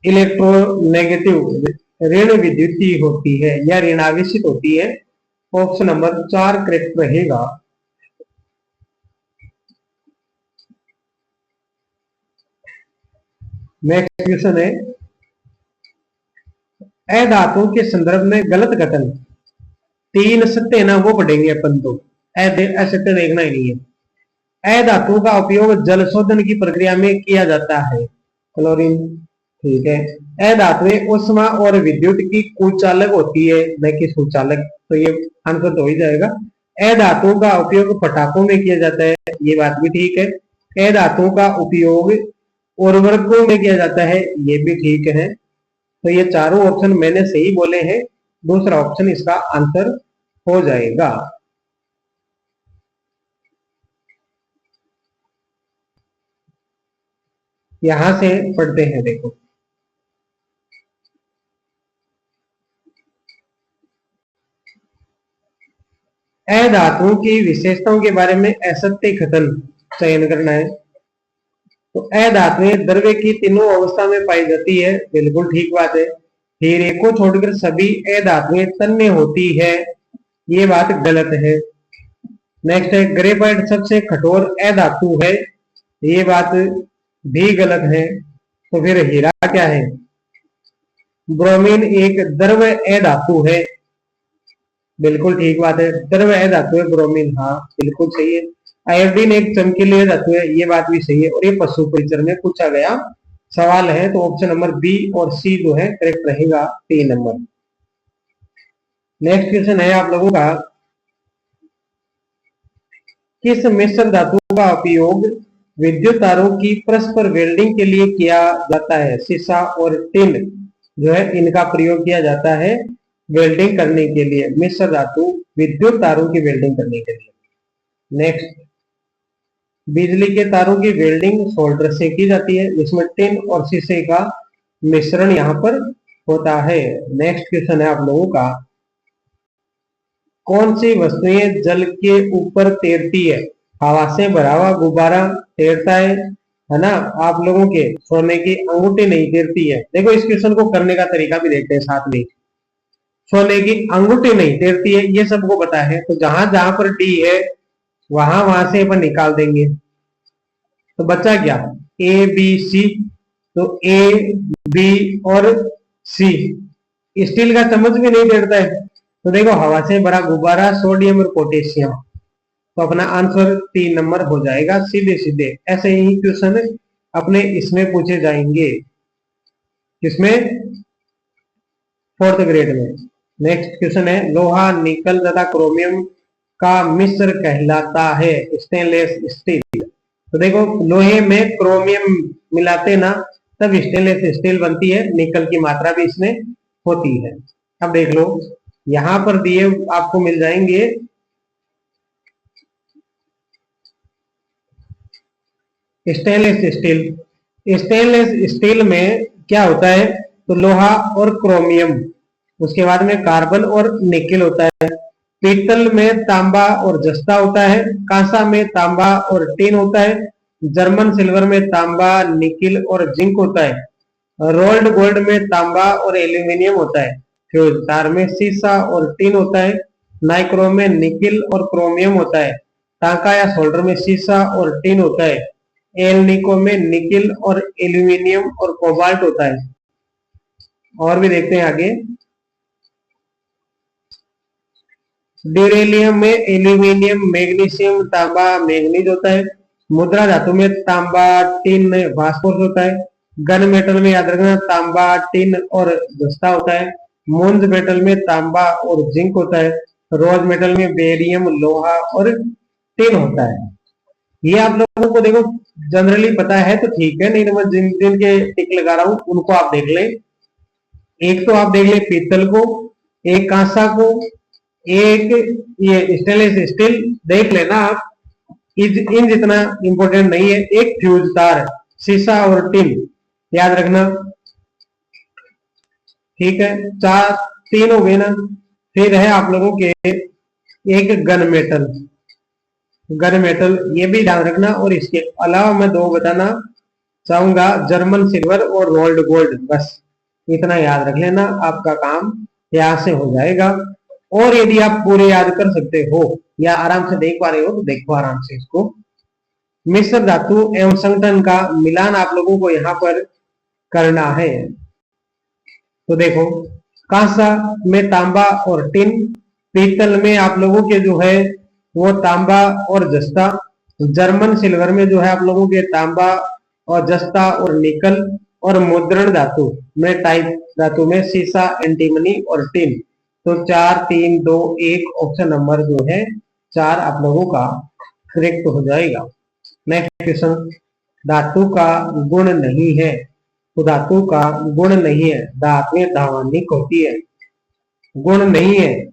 इलेक्ट्रोनेगेटिव ऋण विद्युती होती है या ऋणावेशित होती है। ऑप्शन नंबर 4 करेक्ट रहेगा। नेक्स्ट क्वेश्चन है, अधातुओं के संदर्भ में गलत कथन। 3 सत्य ना वो पढ़ेंगे अपन तो, असत्य देखना ही नहीं है। अधातुओं का उपयोग जल शोधन की प्रक्रिया में किया जाता है। क्लोरीन, ठीक है। अधातुएं ऊष्मा और विद्युत की कुचालक होती है, न कि सुचालक। तो ये आंसर तो हो ही जाएगा। अधातुओं का उपयोग पटाखों में किया जाता है, ये बात भी ठीक है। अधातुओं का उपयोग उर्वरकों में किया जाता है, ये भी ठीक है। तो ये चारों ऑप्शन मैंने सही बोले हैं, दूसरा ऑप्शन इसका आंसर हो जाएगा। यहां से पढ़ते हैं, देखो अधातुओं की विशेषताओं के बारे में असत्य कथन चयन करना है। तो अधातुएं द्रव्य की तीनों अवस्था में पाई जाती है, बिल्कुल ठीक बात है। फिर एक को छोड़कर सभी अधातुएं तन्य होती है, ये बात गलत है। नेक्स्ट है ग्रेफाइट सबसे कठोर अधातु है, ये बात भी गलत है। तो फिर हीरा क्या है? ब्रोमीन एक द्रव अधातु है, बिल्कुल ठीक बात है, द्रव अधातु है ब्रोमीन, हाँ बिल्कुल सही है। आयोडीन एक चमकीली धातु है, ये बात भी सही है, और ये पशु परिचर में पूछा गया सवाल है। तो ऑप्शन नंबर बी और सी जो है करेक्ट रहेगा, 3 नंबर। नेक्स्ट क्वेश्चन है आप लोगों का, किस मिश्र धातु का उपयोग विद्युत तारों की परस्पर वेल्डिंग के लिए किया जाता है? सीसा और टिन जो है इनका प्रयोग किया जाता है वेल्डिंग करने के लिए, मिश्र धातु विद्युत तारों की वेल्डिंग करने के लिए। नेक्स्ट, बिजली के तारों की वेल्डिंग सोल्डर से की जाती है, जिसमें टिन और शीशे का मिश्रण यहाँ पर होता है। नेक्स्ट क्वेश्चन है आप लोगों का, कौन सी वस्तुएं जल के ऊपर तैरती है? हवा से भरा हुआ गुब्बारा तैरता है ना। आप लोगों के सोने की अंगूठी नहीं तैरती है। देखो इस क्वेश्चन को करने का तरीका भी देखते हैं साथ में। सोने की अंगूठी नहीं तैरती है, ये सबको पता है। तो जहां जहां पर डी है वहां से अपन निकाल देंगे, तो बचा क्या? A B C. तो ए बी और सी। स्टील का चम्मच भी नहीं तैरता है। तो देखो हवा से भरा गुब्बारा, सोडियम और पोटेशियम, तो अपना आंसर 3 नंबर हो जाएगा सीधे सीधे। ऐसे ही क्वेश्चन अपने इसमें पूछे जाएंगे, किसमें? 4th ग्रेड में। नेक्स्ट क्वेश्चन है, लोहा निकल तथा क्रोमियम का मिश्र कहलाता है स्टेनलेस स्टील। तो देखो लोहे में क्रोमियम मिलाते ना, तब स्टेनलेस स्टील बनती है, निकल की मात्रा भी इसमें होती है। अब देख लो यहां पर दिए आपको मिल जाएंगे स्टेनलेस स्टील। स्टेनलेस स्टील में क्या होता है? तो लोहा और क्रोमियम, उसके बाद में कार्बन और निकेल होता है। पीतल में तांबा और जस्ता होता है। कांसा में तांबा और टिन होता है। जर्मन सिल्वर में तांबा, निकिल और जिंक होता है। रोल्ड गोल्ड में तांबा और एल्यूमिनियम होता है। फ्यूज तार में सीसा और टिन होता है। नाइक्रोम में निकिल और क्रोमियम होता है। टांका या सोल्डर में सीसा और टिन होता है। एलनिको में निकिल और एल्यूमिनियम और कोबाल्ट होता है। और भी देखते हैं आगे, ड्यूरेलियम में एल्यूमिनियम, मैग्नीशियम, तांबा, मैग्नीज होता है। मुद्रा धातु में तांबा, टिन, फास्फोरस होता है। गन मेटल में याद रखना तांबा, टिन और जस्ता होता है। मूंज मेटल में तांबा और जिंक होता है। रोज मेटल में बेरियम, लोहा और टिन होता है। ये आप लोगों को देखो जनरली पता है तो ठीक है, नहीं तो मैं जिन जिन के टिक लगा रहा हूं उनको आप देख लें। एक तो आप देख ले पीतल को, एक कांसा को, एक ये स्टेनलेस स्टील देख लेना आप, इन जितना इंपॉर्टेंट नहीं है। एक फ्यूज तार, सीसा और टिन याद रखना, ठीक है। 3 हो गए ना। फिर है आप लोगों के एक गन मेटल, गन मेटल ये भी ध्यान रखना। और इसके अलावा मैं 2 बताना चाहूंगा, जर्मन सिल्वर और रोल्ड गोल्ड, बस इतना याद रख लेना, आपका काम यहां से हो जाएगा। और यदि आप पूरे याद कर सकते हो या आराम से देख पा रहे हो तो देखो आराम से इसको। मिश्र धातु एवं संगठन का मिलान आप लोगों को यहाँ पर करना है। तो देखो कांसा में तांबा और टिन, पीतल में आप लोगों के जो है वो तांबा और जस्ता, जर्मन सिल्वर में जो है आप लोगों के तांबा और जस्ता और निकल, और मुद्रण धातु में टाइप धातु में सीसा, एंटीमनी और टिन। तो 4 3 2 1 ऑप्शन नंबर जो है 4 आप लोगों का करेक्ट हो जाएगा। नेक्स्ट क्वेश्चन, धातु का गुण नहीं है तो धातु का गुण नहीं है, धात्वें धावानिक होती है। गुण नहीं है,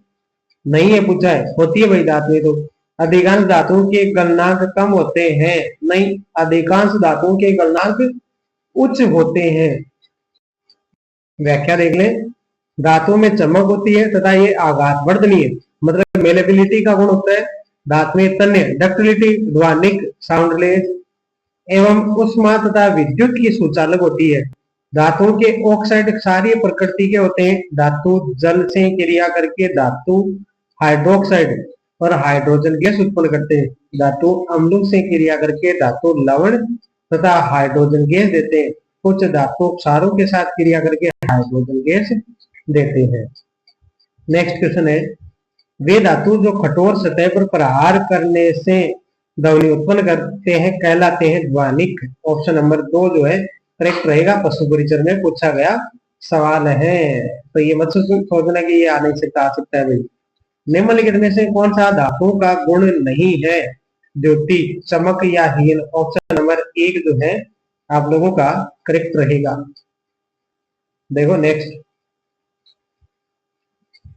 नहीं है पूछा है, होती है भाई धात्वें तो। अधिकांश धातुओं के गलनांक कम होते हैं, नहीं, अधिकांश धातुओं के गलनांक उच्च होते हैं। व्याख्या देख लें, धातुओं में चमक होती है तथा ये आघात वर्धनीय है, मतलब मेलेबिलिटी का गुण होता है। धात्वें तन्य, डक्टिलिटी, ध्वनिक, साउंडलेस एवं उष्मा तथा विद्युत की सुचालक होती है। धातुओं के ऑक्साइड क्षारीय प्रकृति के होते हैं। धातु जल से क्रिया करके धातु हाइड्रोक्साइड और हाइड्रोजन गैस उत्पन्न करते हैं। धातु अम्लों से क्रिया करके धातु लवण तथा हाइड्रोजन गैस देते हैं। कुछ धातु क्षारों के साथ क्रिया करके हाइड्रोजन गैस देते हैं। नेक्स्ट क्वेश्चन है, वे धातु जो कठोर सतह पर प्रहार करने से ध्वनि उत्पन्न करते हैं कहलाते हैं ध्वनिक। ऑप्शन नंबर 2 जो है करेक्ट रहेगा, पशु परिचर में पूछा गया सवाल है। तो ये मत सोचना कि ये आ नहीं सकता, आ सकता है भाई। निम्नलिखित में से कौन सा धातु का गुण नहीं है? द्युति, चमक या हीन। ऑप्शन नंबर 1 जो है आप लोगों का करेक्ट रहेगा। देखो नेक्स्ट,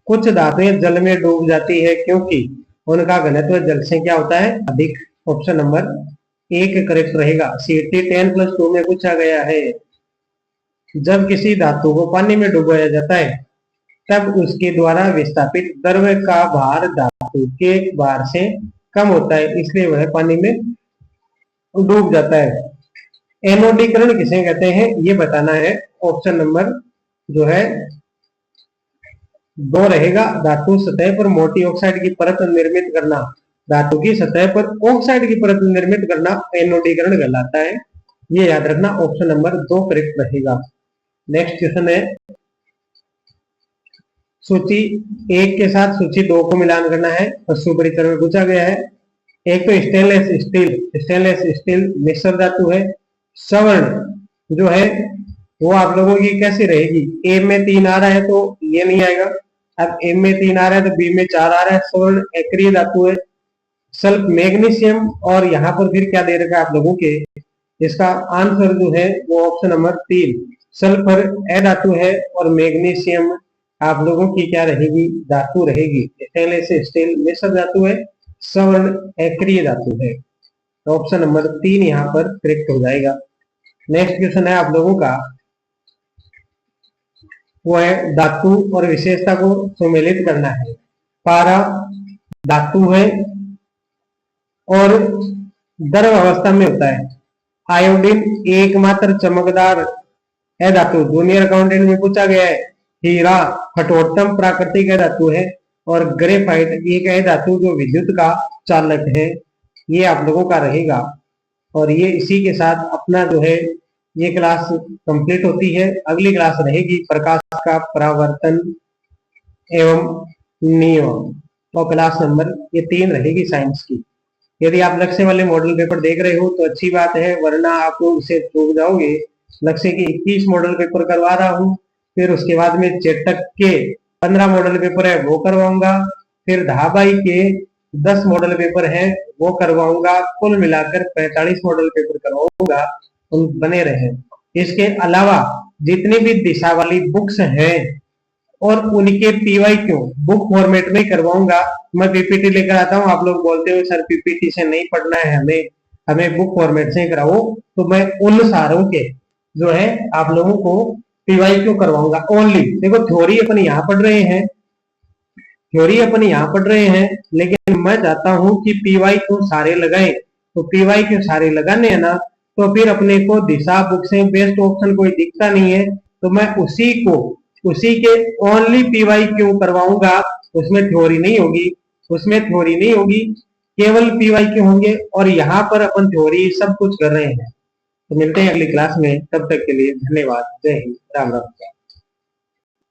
कुछ धातुएं जल में डूब जाती है क्योंकि उनका घनत्व जल से क्या होता है? अधिक। ऑप्शन नंबर 1 करेक्ट रहेगा। सीटी 10+2 में पूछा गया है, जब किसी धातु को पानी में डुबाया जाता है तब उसके द्वारा विस्थापित द्रव्य का भार धातु के भार से कम होता है, इसलिए वह पानी में डूब जाता है। एनोडीकरण किसे कहते हैं ये बताना है। ऑप्शन नंबर जो है 2 रहेगा। धातु सतह पर मोटी ऑक्साइड की परत निर्मित करना, धातु की सतह पर ऑक्साइड की परत निर्मित करना एनोडीकरण कहलाता है। ये याद रखना, ऑप्शन नंबर 2 करेक्ट रहेगा। नेक्स्ट क्वेश्चन है, सूची 1 के साथ सूची 2 को मिलान करना है। पशु परिचर में पूछा गया है। एक तो स्टेनलेस स्टील मिश्र धातु है। सवर्ण जो है वो आप लोगों की कैसी रहेगी? ए में 3 आ रहा है तो ये नहीं आएगा। अब ए में 3 आ रहा है तो बी में 4 आ रहा है। सवर्ण एक्रिय धातु है। सल्फ मैग्नीशियम, और यहाँ पर फिर क्या दे रखा है आप लोगों के? इसका आंसर जो है वो ऑप्शन नंबर 3 सल्फर अधातु है और मैग्नीशियम आप लोगों की क्या रहेगी? धातु रहेगी। स्टेनलेस स्टील मिश्र धातु है, सवर्ण एक्रिय धातु है। तो ऑप्शन नंबर 3 यहाँ पर करेक्ट हो जाएगा। नेक्स्ट क्वेश्चन है आप लोगों का, वो है धातु और विशेषता को सुमेलित करना है। पारा धातु है और द्रव अवस्था में होता है। आयोडीन एकमात्र चमकदार है धातु, जूनियर अकाउंटेंट में पूछा गया है। हीरा कठोरतम प्राकृतिक धातु है और ग्रेफाइट एक है धातु जो विद्युत का चालक है। ये आप लोगों का रहेगा। और ये इसी के साथ अपना जो है ये क्लास कंप्लीट होती है। अगली क्लास रहेगी प्रकाश का परावर्तन एवं नियम, और क्लास नंबर ये 3 रहेगी साइंस की। यदि आप लक्ष्य वाले मॉडल पेपर देख रहे हो तो अच्छी बात है, वरना आप उसे चूक जाओगे। लक्ष्य के 21 मॉडल पेपर करवा रहा हूँ, फिर उसके बाद में चेटक के 15 मॉडल पेपर है वो करवाऊंगा, फिर धाबाई के 10 मॉडल पेपर है वो करवाऊंगा। कुल मिलाकर 45 मॉडल पेपर करवाऊंगा, उन बने रहे। इसके अलावा जितनी भी दिशा वाली बुक्स हैं और उनके PYQ बुक फॉर्मेट में करवाऊंगा। मैं PPT लेकर आता हूँ, आप लोग बोलते हो सर PPT से नहीं पढ़ना है हमें बुक फॉर्मेट से कराओ, तो मैं उन सारों के जो है आप लोगों को PYQ करवाऊंगा ओनली। देखो थ्योरी अपन यहाँ पढ़ रहे हैं, लेकिन मैं चाहता हूँ कि PYQ सारे लगाएं। तो PYQ सारे लगाने हैं ना, तो फिर अपने को दिशा बुक से बेस्ट ऑप्शन कोई दिखता नहीं है, तो मैं उसी के ओनली PYQ करवाऊंगा। उसमें थ्योरी नहीं होगी, केवल PYQ होंगे। और यहाँ पर अपन थ्योरी सब कुछ कर रहे हैं। तो मिलते हैं अगली क्लास में, तब तक के लिए धन्यवाद। जय हिंद, राम राम।